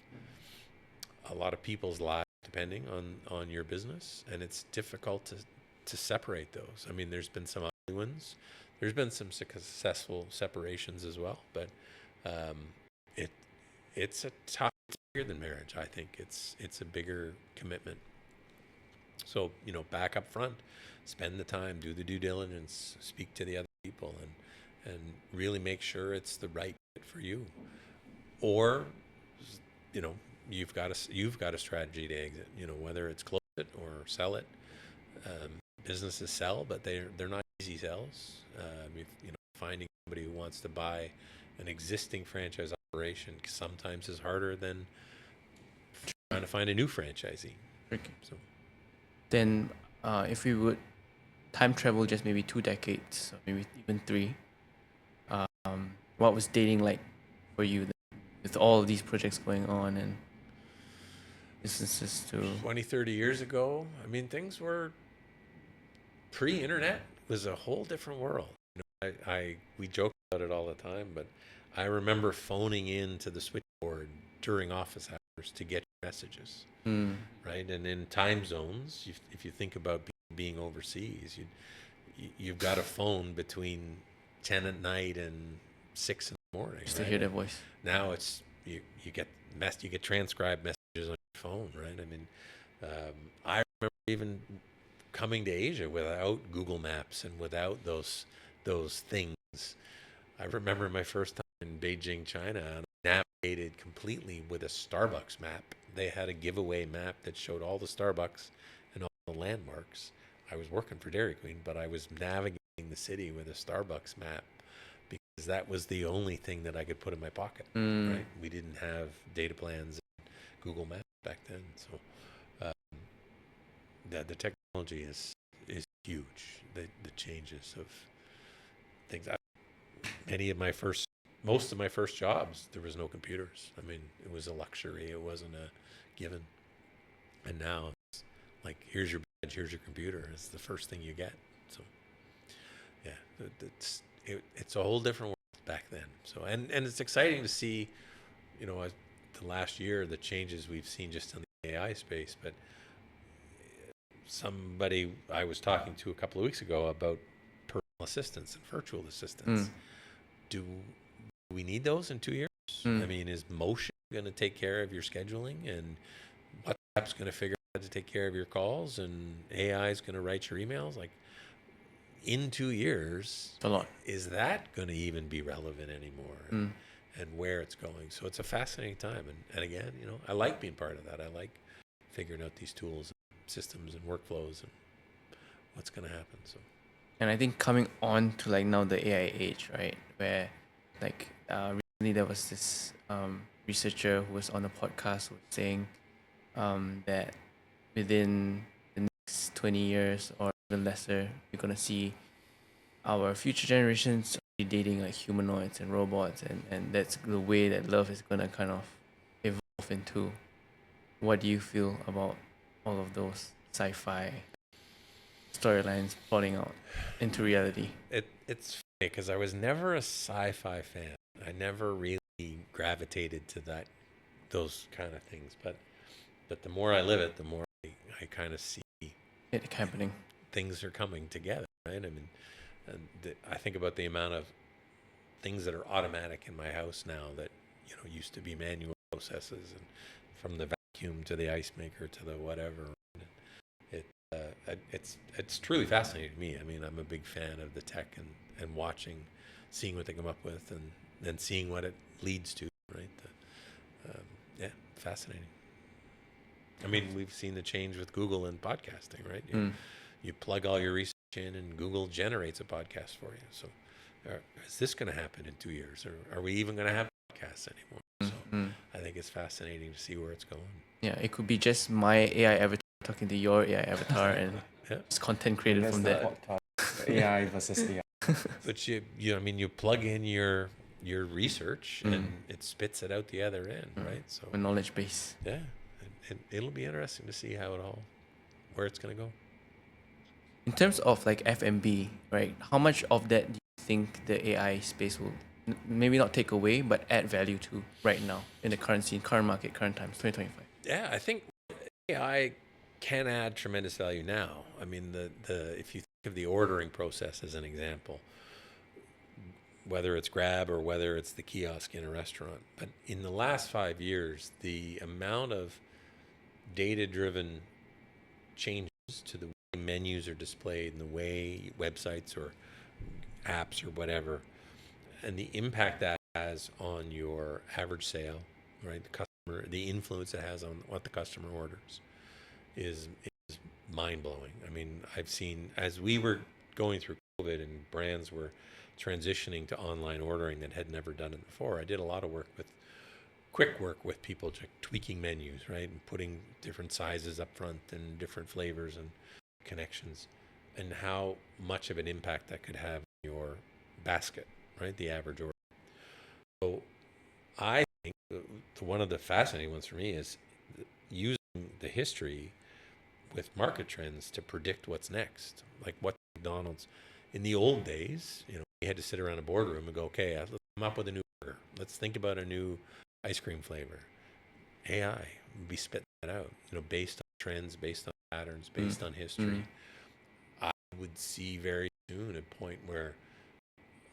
people's lives depending on your business, and it's difficult to separate those. I mean, there's been some ugly ones. There's been some successful separations as well, but it's a tough, it's bigger than marriage. I think it's a bigger commitment. So back up front, spend the time, do the due diligence, speak to the other people, and really make sure it's the right fit for you. Or you've got a strategy to exit. Whether it's close it or sell it. Businesses sell, but they're not easy sells. Finding somebody who wants to buy an existing franchise operation sometimes is harder than trying to find a new franchisee. Okay. So Then, if we would time travel just maybe 2 decades, or maybe even 3, what was dating like for you then, with all of these projects going on and businesses too? 20-30 years ago, I mean, things were pre-internet. Was a whole different world. We joke about it all the time, but I remember phoning in to the switchboard during office hours to get messages, right? And in time zones, if you think about being overseas, you've got a phone between 10 at night and 6 in the morning. Just right? to hear their voice. Now it's you get transcribed messages on your phone, right? I mean, I remember even coming to Asia without Google Maps and without those those things. I remember my first time in Beijing, China, and I navigated completely with a Starbucks map. They had a giveaway map that showed all the Starbucks and all the landmarks. I was working for Dairy Queen, but I was navigating the city with a Starbucks map because that was the only thing that I could put in my pocket, right? We didn't have data plans and Google Maps back then. So the technology is huge. The changes of things. Most of my first jobs, there was no computers. I mean, it was a luxury. It wasn't a given. And now it's like, here's your badge, here's your computer. It's the first thing you get. So yeah, it's a whole different world back then. So and it's exciting to see, the last year, the changes we've seen just in the AI space. But somebody I was talking to a couple of weeks ago about personal assistants and virtual assistants. Do we need those in 2 years? I mean, is motion going to take care of your scheduling, and WhatsApp's going to figure out how to take care of your calls, and AI is going to write your emails? Like, in 2 years, A lot. is that going to even be relevant anymore? And where it's going? So it's a fascinating time. And again, I like being part of that. I like figuring out these tools, and systems, and workflows, and what's going to happen. So. And I think coming on to like now the AI age, right? Where like recently there was this researcher who was on a podcast who was saying that within the next 20 years or even lesser, you're gonna see our future generations be dating like humanoids and robots, and that's the way that love is gonna kind of evolve into. What do you feel about all of those sci-fi storylines plotting out into reality? It's funny because I was never a sci-fi fan. I never really gravitated to those kind of things. But the more I live it, the more I kind of see It happening. things are coming together, right? I mean, I think about the amount of things that are automatic in my house now that used to be manual processes, and from the vacuum to the ice maker to the whatever. It's truly fascinating to me. I mean, I'm a big fan of the tech and watching, seeing what they come up with, and then seeing what it leads to, right? Fascinating. I mean, we've seen the change with Google and podcasting, right? You plug all your research in, and Google generates a podcast for you. So is this going to happen in 2 years? Or are we even going to have podcasts anymore? So I think it's fascinating to see where it's going. Yeah, it could be just my AI avatar talking to your AI avatar, and it's content created from there. AI versus AI. But you plug in your research, and it spits it out the other end, right? So A knowledge base. yeah, and it'll be interesting to see where it's going to go. In terms of like F&B, right? How much of that do you think the AI space will maybe not take away, but add value to right now in the current scene, current market, current times, 2025? Yeah, I think AI can add tremendous value now. I mean, if you think of the ordering process as an example, whether it's Grab or whether it's the kiosk in a restaurant, but in the last 5 years, the amount of data-driven changes to the way menus are displayed and the way websites or apps or whatever, and the impact that has on your average sale, right? The customer, the influence it has on what the customer orders is mind-blowing. I mean, I've seen, as we were going through COVID and brands were transitioning to online ordering that had never done it before, I did a lot of quick work with people tweaking menus, right? And putting different sizes up front and different flavors and connections, and how much of an impact that could have on your basket, right? The average order. So I think one of the fascinating ones for me is using the history with market trends to predict what's next. Like what McDonald's, in the old days, we had to sit around a boardroom and go, okay, let's come up with a new burger. Let's think about a new ice cream flavor. AI would be spitting that out, based on trends, based on patterns, based on history. I would see very soon a point where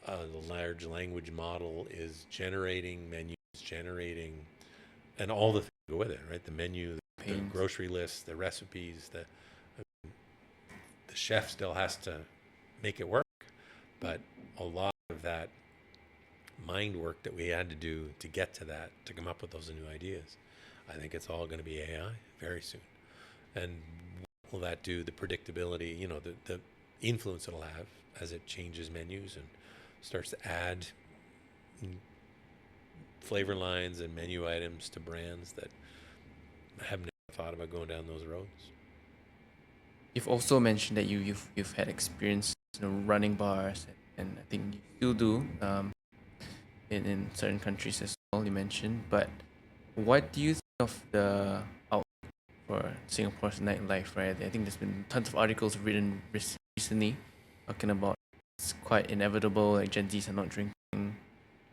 the large language model is generating menus, and all the things that go with it, right? The menu, the grocery list, the recipes, the chef still has to make it work, but a lot of that mind work that we had to do to get to that, to come up with those new ideas. I think it's all going to be AI very soon. And what will that do? The predictability, the influence it'll have as it changes menus and starts to add flavor lines and menu items to brands that I have never thought about going down those roads. You've also mentioned that you've had experience, running bars, and I think you still do in certain countries as well. You mentioned, but what do you think of the outlook for Singapore's nightlife? Right, I think there's been tons of articles written recently talking about it's quite inevitable. Like Gen Zs are not drinking,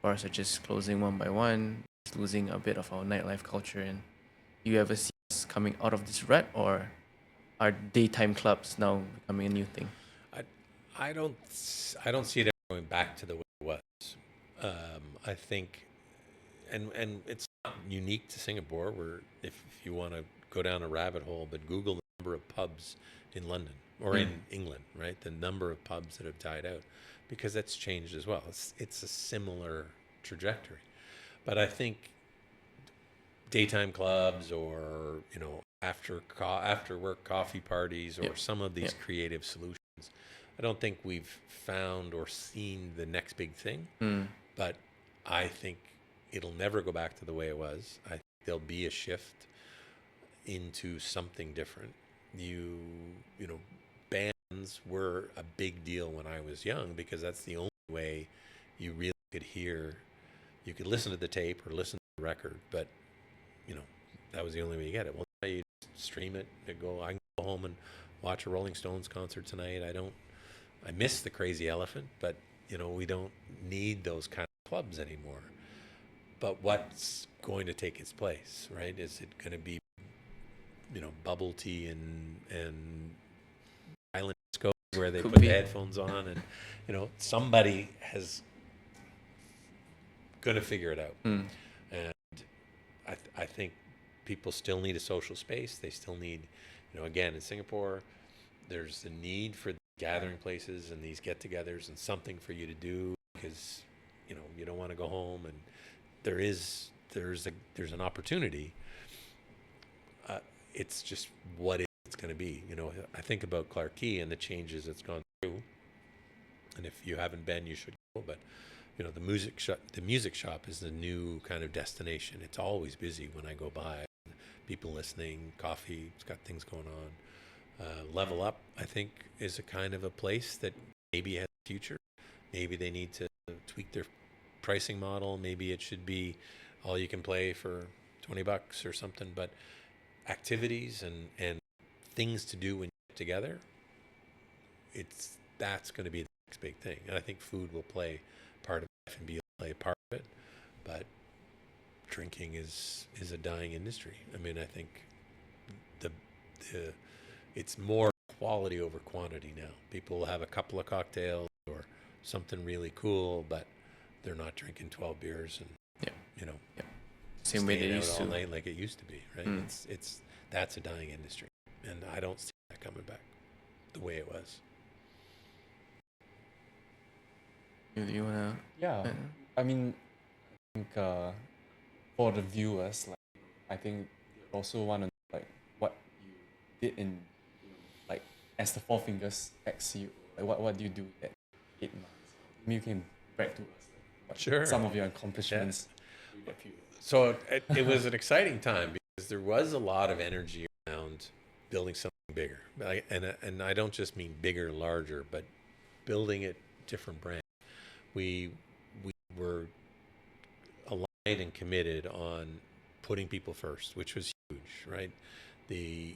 bars are just closing one by one, it's losing a bit of our nightlife culture. And do you ever see us coming out of this rut, or are daytime clubs now becoming a new thing? I don't see it ever going back to the way it was. I think, and it's not unique to Singapore. Where if you want to go down a rabbit hole, but Google the number of pubs in London or in England, right? The number of pubs that have died out, because that's changed as well. It's a similar trajectory, but I think daytime clubs or after work coffee parties or some of these creative solutions, I don't think we've found or seen the next big thing, but I think it'll never go back to the way it was. I think there'll be a shift into something different. You know, bands were a big deal when I was young because that's the only way you really could hear. You could listen to the tape or listen to the record, but that was the only way you get it. Well, now you stream it. I can go home and watch a Rolling Stones concert tonight. I miss the Crazy Elephant, but we don't need those kind of clubs anymore. But what's going to take its place, right? Is it going to be, bubble tea and island disco where they put the headphones on and, somebody has going to figure it out. And I think people still need a social space. They still need, again, in Singapore, there's the need for gathering places and these get-togethers and something for you to do because, you don't want to go home. And there's an opportunity. It's just what it's going to be. I think about Clarke Quay and the changes it's gone through. And if you haven't been, you should go. But the music shop is the new kind of destination. It's always busy when I go by. People listening, coffee, it's got things going on. Level Up, I think, is a kind of a place that maybe has a future. Maybe they need to tweak their pricing model. Maybe it should be all you can play for $20 or something. But activities and things to do when you get together, that's going to be the next big thing. And I think food will play part of it, F&B will play part of it, but drinking is a dying industry. I mean, I think it's more quality over quantity now. People will have a couple of cocktails or something really cool, but they're not drinking 12 beers and same way they used all to night like it used to be, right? That's a dying industry, and I don't see that coming back the way it was. You wanna? Yeah, I mean, I think for the viewers, I think they also want to know, what you did in, as the Four Fingers ex-CEO. What do you do at 8 months? Maybe you can brag to us some of your accomplishments. Yeah. So it was an exciting time because there was a lot of energy around building something bigger. And I don't just mean bigger, larger, but building it different brand. We were aligned and committed on putting people first, which was huge, right? The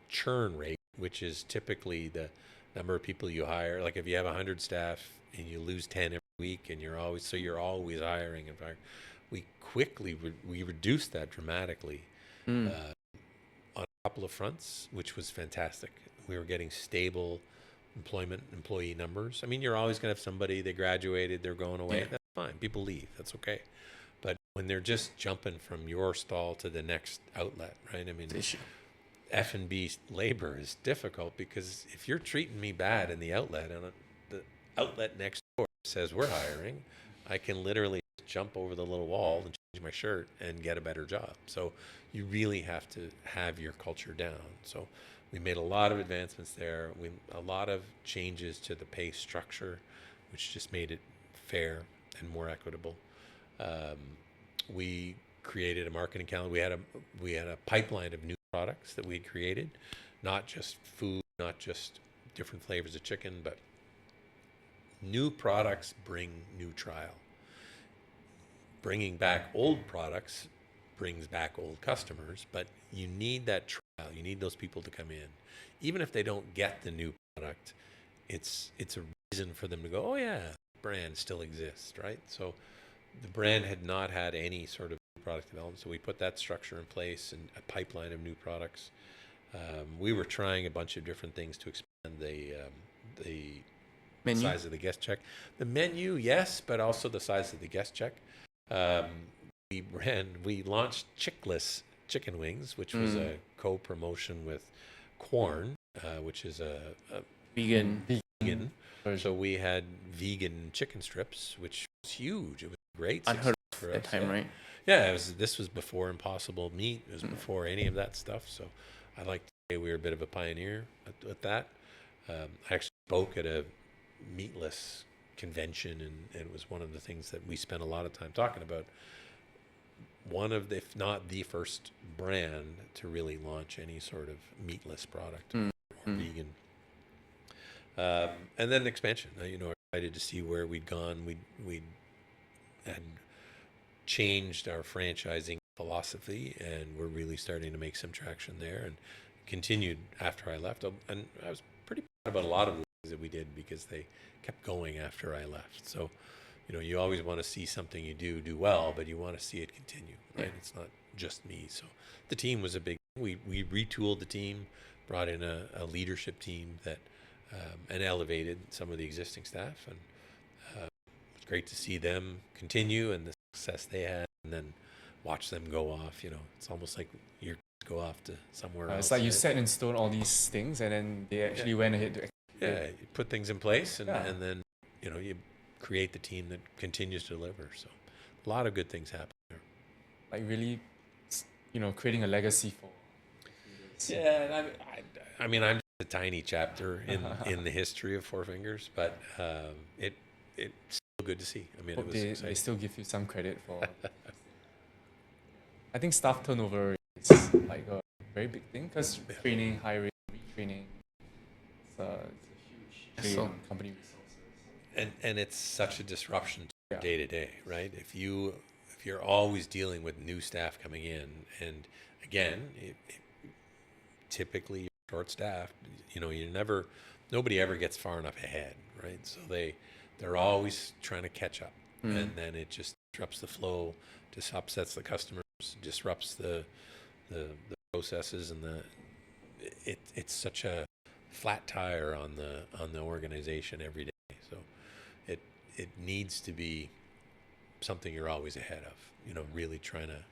churn rate, which is typically the number of people you hire. Like if you have 100 staff and you lose 10 every week, and you're always hiring and firing. We quickly we reduced that dramatically on a couple of fronts, which was fantastic. We were getting stable employee numbers. I mean, you're always going to have somebody, they graduated, they're going away. Yeah. That's fine. People leave. That's okay. But when they're just jumping from your stall to the next outlet, right? I mean, F&B labor is difficult because if you're treating me bad in the outlet, and outlet next door says we're hiring, I can literally jump over the little wall and change my shirt and get a better job. So you really have to have your culture down. So we made a lot of advancements there. A lot of changes to the pay structure, which just made it fair and more equitable. We created a marketing calendar. We had a pipeline of new products that we created, not just food, not just different flavors of chicken, but new products bring new trial. Bringing back old products brings back old customers, but you need that trial. You need those people to come in. Even if they don't get the new product, it's a reason for them to go, oh yeah, the brand still exists, right? So the brand had not had any sort of product development, so we put that structure in place and a pipeline of new products. We were trying a bunch of different things to expand the Menu? size of the guest check. The menu, yes, but also the size of the guest check. We launched Chickless chicken wings, which was a co-promotion with Quorn, which is a Vegan. vegan. version. So we had vegan chicken strips, which was huge. It was great Unheard success for at that us. time, Yeah. right? Yeah, this was before Impossible Meat. It was before any of that stuff. So I like to say we were a bit of a pioneer at that. I actually spoke at a meatless convention, and it was one of the things that we spent a lot of time talking about. One of the, if not the first brand to really launch any sort of meatless product or vegan. And then expansion. Excited to see where we'd gone. We had changed our franchising philosophy, and we're really starting to make some traction there, and continued after I left. And I was pretty proud about a lot of the things that we did because they kept going after I left. So, you always want to see something you do well, but you want to see it continue, right? It's not just me. So the team was a big, we retooled the team, brought in a leadership team that, and elevated some of the existing staff. And it's great to see them continue and the success they had, and then watch them go off. It's almost like you go off to somewhere else. It's like you right? set in stone all these things, and then they actually went ahead to Yeah, you put things in place, and, Yeah. and then you create the team that continues to deliver. So a lot of good things happen there. like really, creating a legacy for. Yeah, I mean, I'm just a tiny chapter in the history of Four Fingers, but it's still good to see. I mean, Hope it was they exciting. still give you some credit for. I think staff turnover is like a very big thing because training, hiring, retraining, it's a huge drain So- on company resources. And it's such a disruption to Yeah. day to day, right? If you're always dealing with new staff coming in, and again, typically you're short staffed, nobody ever gets far enough ahead, right? So they're always trying to catch up, and then it just disrupts the flow, just upsets the customers, disrupts the processes, and it's such a flat tire on the organization every day. So it needs to be something you're always ahead of. Really trying to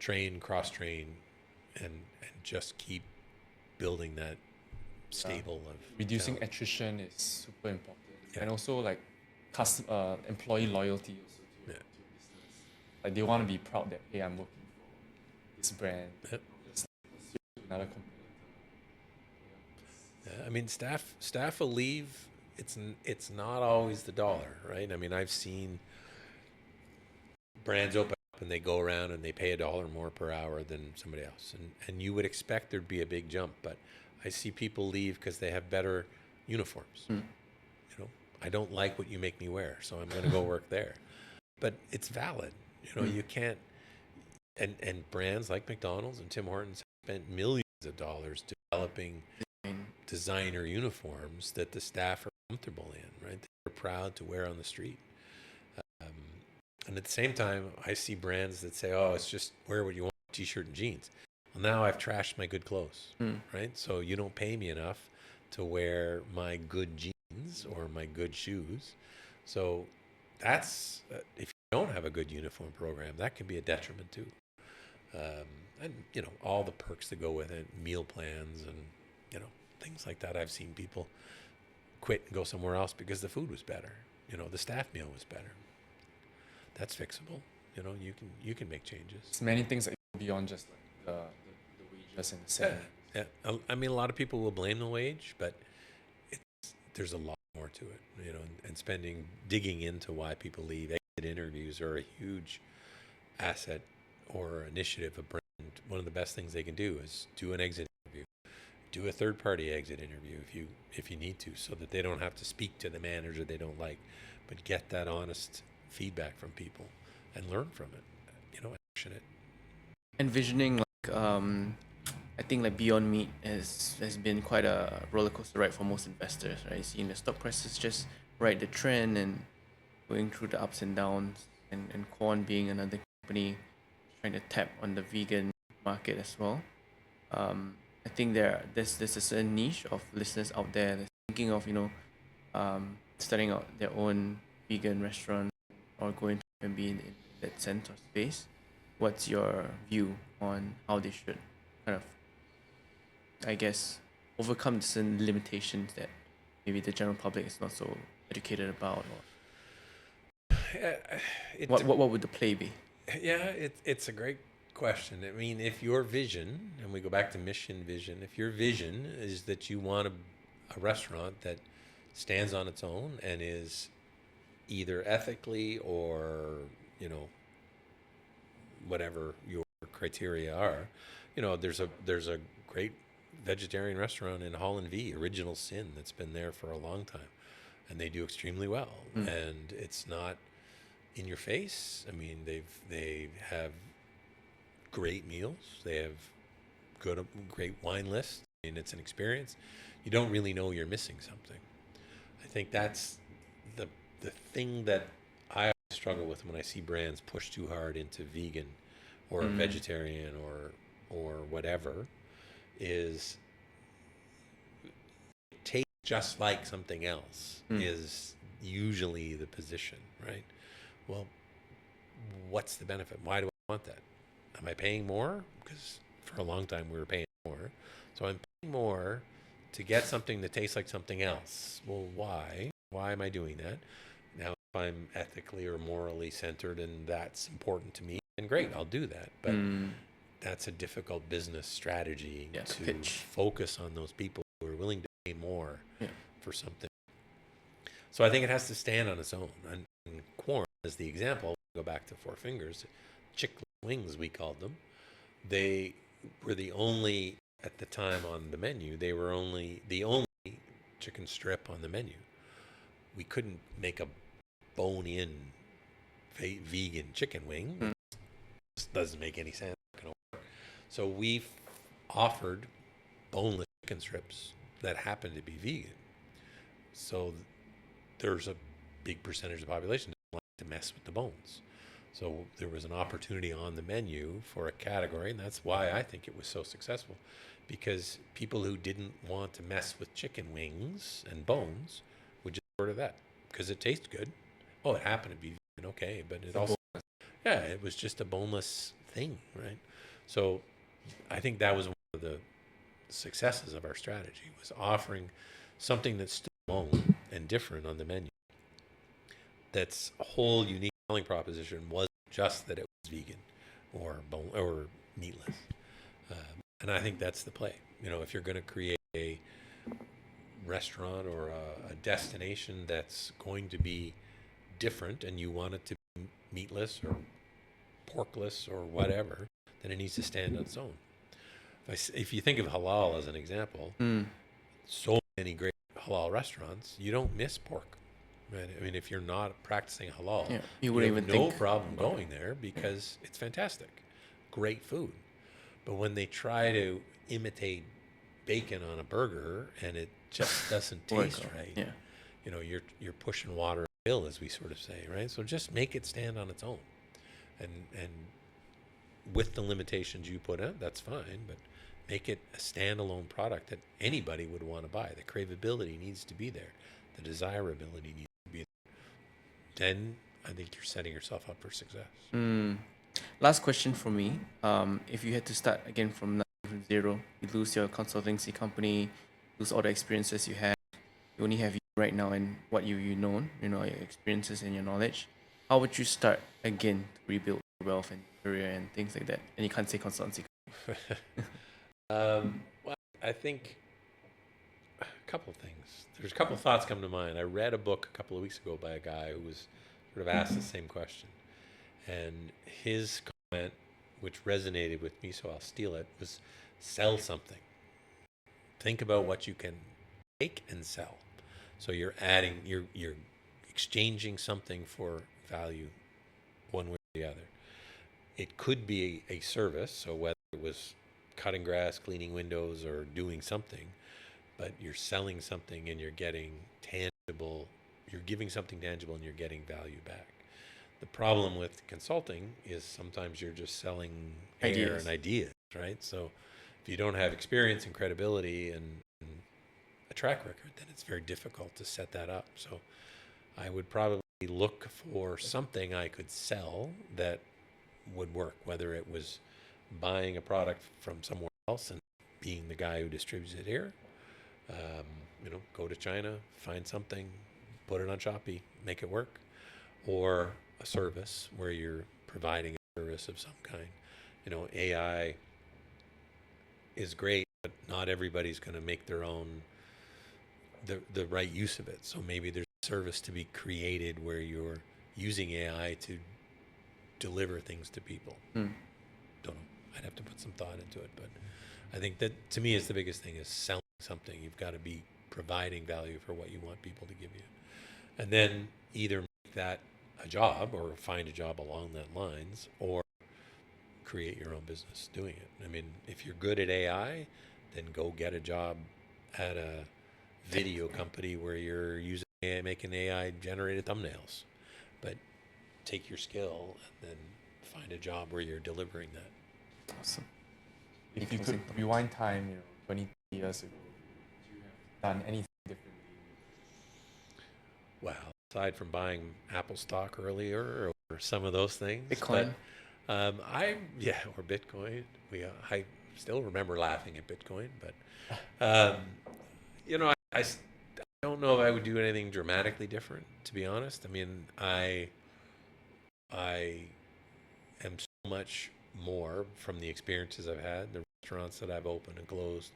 train, cross train, and just keep building that stable of Reducing talent. attrition is super important, Yeah. and also like employee loyalty also to Yeah. business. Like they want to be proud that hey, I'm working for this brand. Yep. Just pursue another company. Yeah, I mean, staff will leave. It's not always the dollar, right? I mean, I've seen brands open up and they go around and they pay $1 more per hour than somebody else, and you would expect there'd be a big jump, but I see people leave because they have better uniforms. I don't like what you make me wear, so I'm going to go work there. But it's valid. You can't. And brands like McDonald's and Tim Hortons spent millions of dollars developing designer uniforms that the staff are comfortable in, right? They're proud to wear on the street. And at the same time, I see brands that say, "Oh, it's just wear what you want, t-shirt and jeans." Well, now I've trashed my good clothes, right? So you don't pay me enough to wear my good jeans or my good shoes. So that's if you don't have a good uniform program, that can be a detriment too. And all the perks that go with it, meal plans, and things like that. I've seen people quit and go somewhere else because the food was better. The staff meal was better. That's fixable. You can make changes. There's many things that go beyond just like the wages and the salary. Yeah. I mean, a lot of people will blame the wage, but there's a lot more to it, and digging into why people leave. Exit interviews are a huge asset or initiative of brand. One of the best things they can do is do an exit interview, do a third-party exit interview if you need to, so that they don't have to speak to the manager they don't like, but get that honest feedback from people and learn from it, action it. Envisioning I think like Beyond Meat has been quite a roller coaster ride for most investors, right? Seeing the stock prices just ride the trend and going through the ups and downs, and Corn being another company trying to tap on the vegan market as well. I think there's a certain niche of listeners out there that's thinking of starting out their own vegan restaurant or going to and be in that sense of space. What's your view on how they should kind of, I guess, overcome certain limitations that maybe the general public is not so educated about? Or what would the play be? Yeah, it's a great question. I mean, if your vision, and we go back to mission vision, if your vision is that you want a restaurant that stands on its own and is either ethically or, whatever your criteria are, there's a great vegetarian restaurant in Holland V, Original Sin, that's been there for a long time, and they do extremely well. And it's not in your face. I mean, they have great meals. They have great wine lists. I mean, it's an experience. You don't really know you're missing something. I think that's the thing that I always struggle with when I see brands push too hard into vegan or vegetarian or whatever, is taste just like something else is usually the position, right? Well, what's the benefit? Why do I want that? Am I paying more? Because for a long time we were paying more. So I'm paying more to get something that tastes like something else. Well, why? Why am I doing that? Now, if I'm ethically or morally centered and that's important to me, then great, I'll do that. But that's a difficult business strategy to pitch. Focus on those people who are willing to pay more for something. So I think it has to stand on its own. And Quorn, as the example, go back to Four Fingers, chicken wings we called them. They were the only, at the time on the menu, they were the only chicken strip on the menu. We couldn't make a bone-in vegan chicken wing. It just doesn't make any sense. So we've offered boneless chicken strips that happen to be vegan. So there's a big percentage of the population that doesn't like to mess with the bones. So there was an opportunity on the menu for a category, and that's why I think it was so successful, because people who didn't want to mess with chicken wings and bones would just order that because it tastes good. Oh, it happened to be vegan, okay, but it also, it was just a boneless thing, right? So I think that was one of the successes of our strategy, was offering something that's still bone and different on the menu. That's a whole unique selling proposition, wasn't just that it was vegan or bone or meatless. And I think that's the play. If you're going to create a restaurant or a destination that's going to be different and you want it to be meatless or porkless or whatever, then it needs to stand on its own. If you think of halal as an example, so many great halal restaurants, you don't miss pork. Right? I mean, if you're not practicing halal, you wouldn't even no problem going there because it's fantastic, great food. But when they try to imitate bacon on a burger and it just doesn't taste right, you're pushing water uphill, as we sort of say, right? So just make it stand on its own, and with the limitations you put in, that's fine, but make it a standalone product that anybody would want to buy. The craveability needs to be there. The desirability needs to be there. Then I think you're setting yourself up for success. Last question for me. If you had to start again from zero, you lose your consultancy company, lose all the experiences you had, you only have your right now and what you know, your experiences and your knowledge, how would you start again to rebuild your wealth and career and things like that? And you can't say consultancy. Well, I think a couple of things. There's a couple of thoughts come to mind. I read a book a couple of weeks ago by a guy who was sort of asked the same question. And his comment, which resonated with me, so I'll steal it, was sell something. Think about what you can make and sell. So you're exchanging something for value one way or the other. It could be a service, so whether it was cutting grass, cleaning windows, or doing something, but you're selling something and you're getting tangible, you're giving something tangible and you're getting value back. The problem with consulting is sometimes you're just selling air and ideas, right? So if you don't have experience and credibility and a track record, then it's very difficult to set that up. So I would probably look for something I could sell that would work, whether it was buying a product from somewhere else and being the guy who distributes it here. Go to China, find something, put it on Shopee, make it work, or a service where you're providing a service of some kind. AI is great, but not everybody's going to make their own the right use of it. So maybe there's a service to be created where you're using AI to deliver things to people. Don't know. I'd have to put some thought into it, but I think that to me is the biggest thing is selling something. You've got to be providing value for what you want people to give you. And then either make that a job or find a job along that lines or create your own business doing it. I mean, if you're good at AI, then go get a job at a video company where you're using AI, making AI generated thumbnails. But take your skill and then find a job where you're delivering that. Awesome. If you could rewind time, 20 years ago, would you have done anything differently? Well, aside from buying Apple stock earlier or some of those things. Bitcoin. But, or Bitcoin. I still remember laughing at Bitcoin, but I don't know if I would do anything dramatically different, to be honest. I mean, I am so much more from the experiences I've had, the restaurants that I've opened and closed,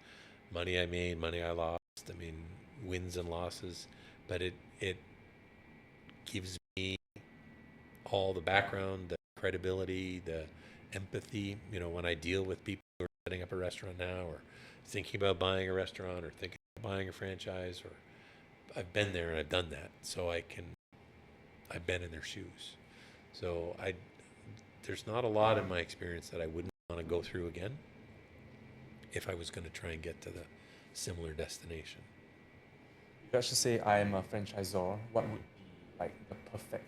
money I made, money I lost. I mean, wins and losses, but it gives me all the background, the credibility, the empathy. When I deal with people who are setting up a restaurant now, or thinking about buying a restaurant, or thinking about buying a franchise, or I've been there and I've done that, so I've been in their shoes. So there's not a lot in my experience that I wouldn't want to go through again if I was going to try and get to the similar destination. If you actually say I am a franchisor, what would be like the perfect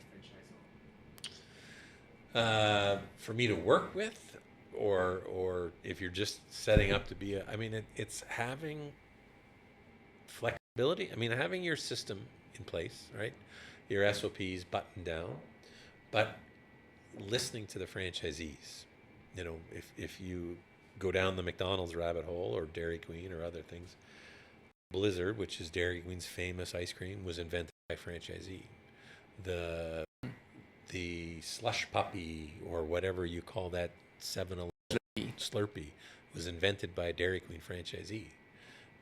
franchisor? For me to work with, or if you're just setting up to be it's having flexibility. I mean, having your system in place, right? Your SOPs buttoned down, but listening to the franchisees. If you go down the McDonald's rabbit hole or Dairy Queen or other things, Blizzard, which is Dairy Queen's famous ice cream, was invented by a franchisee. The slush puppy or whatever you call that 7-Eleven Slurpee was invented by a Dairy Queen franchisee.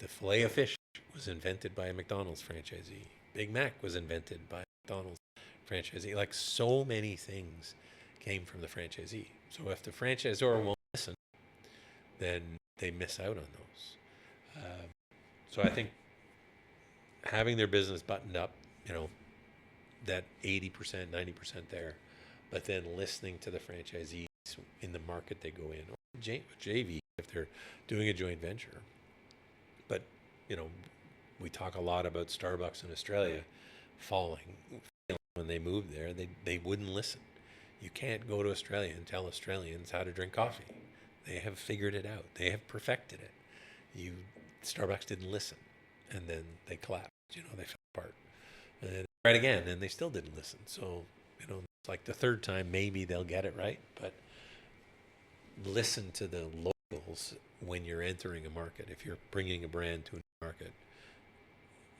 The filet of fish was invented by a McDonald's franchisee. Big Mac was invented by a McDonald's franchisee. Like, so many things came from the franchisee. So if the franchisor won't listen, then they miss out on those. So I think having their business buttoned up, that 80%, 90% there, but then listening to the franchisees in the market they go in, or JV if they're doing a joint venture. But, we talk a lot about Starbucks in Australia falling. When they moved there, they wouldn't listen. You can't go to Australia and tell Australians how to drink coffee. They have figured it out. They have perfected it. Starbucks didn't listen, and then they collapsed. They fell apart. And then they tried again, and they still didn't listen. So, it's like the third time, maybe they'll get it right. But listen to the locals when you're entering a market. If you're bringing a brand to a market,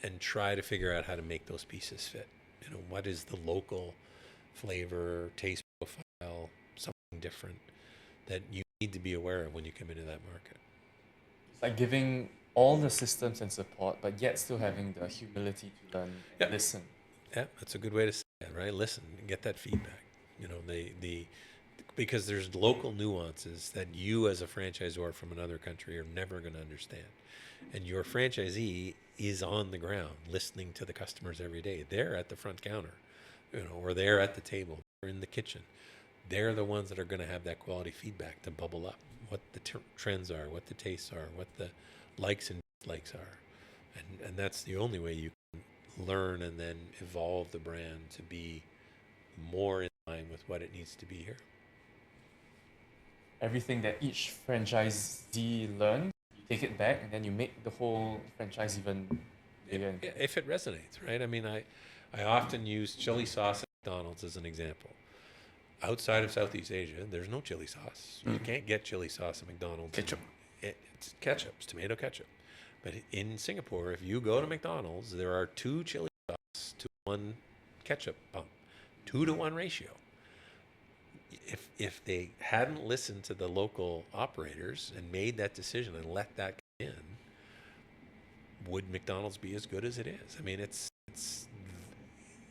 and try to figure out how to make those pieces fit. What is the local flavor, taste profile, something different that you need to be aware of when you come into that market. It's like giving all the systems and support, but yet still having the humility to learn, Yeah. listen. Yeah, that's a good way to say it, right? Listen and get that feedback. Because there's local nuances that you as a franchisor from another country are never going to understand. And your franchisee is on the ground listening to the customers every day. They're at the front counter, or they're at the table, they're in the kitchen. They're the ones that are going to have that quality feedback to bubble up what the trends are, what the tastes are, what the likes and dislikes are. And that's the only way you can learn and then evolve the brand to be more in line with what it needs to be here. Everything that each franchisee learns, you take it back and then you make the whole franchise even bigger. If it resonates, right? I mean, I often use chili sauce at McDonald's as an example. Outside of Southeast Asia, there's no chili sauce. You can't get chili sauce at McDonald's. Ketchup. It's ketchup. It's tomato ketchup. But in Singapore, if you go to McDonald's, there are 2 chili sauce to 1 ketchup pump, 2-to-1 ratio. If they hadn't listened to the local operators and made that decision and let that come in, would McDonald's be as good as it is? I mean, it's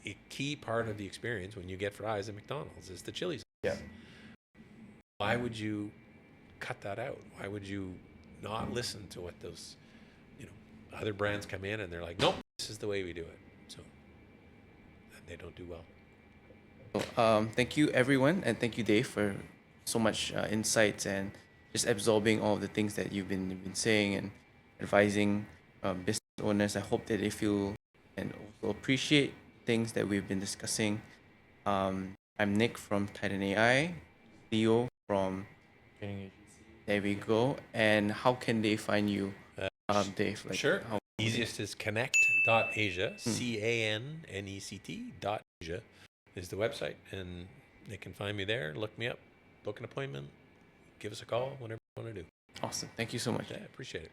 a key part of the experience when you get fries at McDonald's is the chili sauce. Yeah. Why would you cut that out? Why would you not listen to what those, other brands come in and they're like, nope, this is the way we do it. So and they don't do well. Thank you, everyone, and thank you, Dave, for so much insights and just absorbing all of the things that you've been saying and advising business owners. I hope that they feel and also appreciate things that we've been discussing. I'm Nick from Titan AI, Leo from Training agency. There We Go. And how can they find you, Dave? Sure. How, Easiest is CANnect.Asia, CANnect.Asia is the website, and they can find me there, look me up, book an appointment, give us a call, whatever you want to do. awesome. Thank you so much. I appreciate it.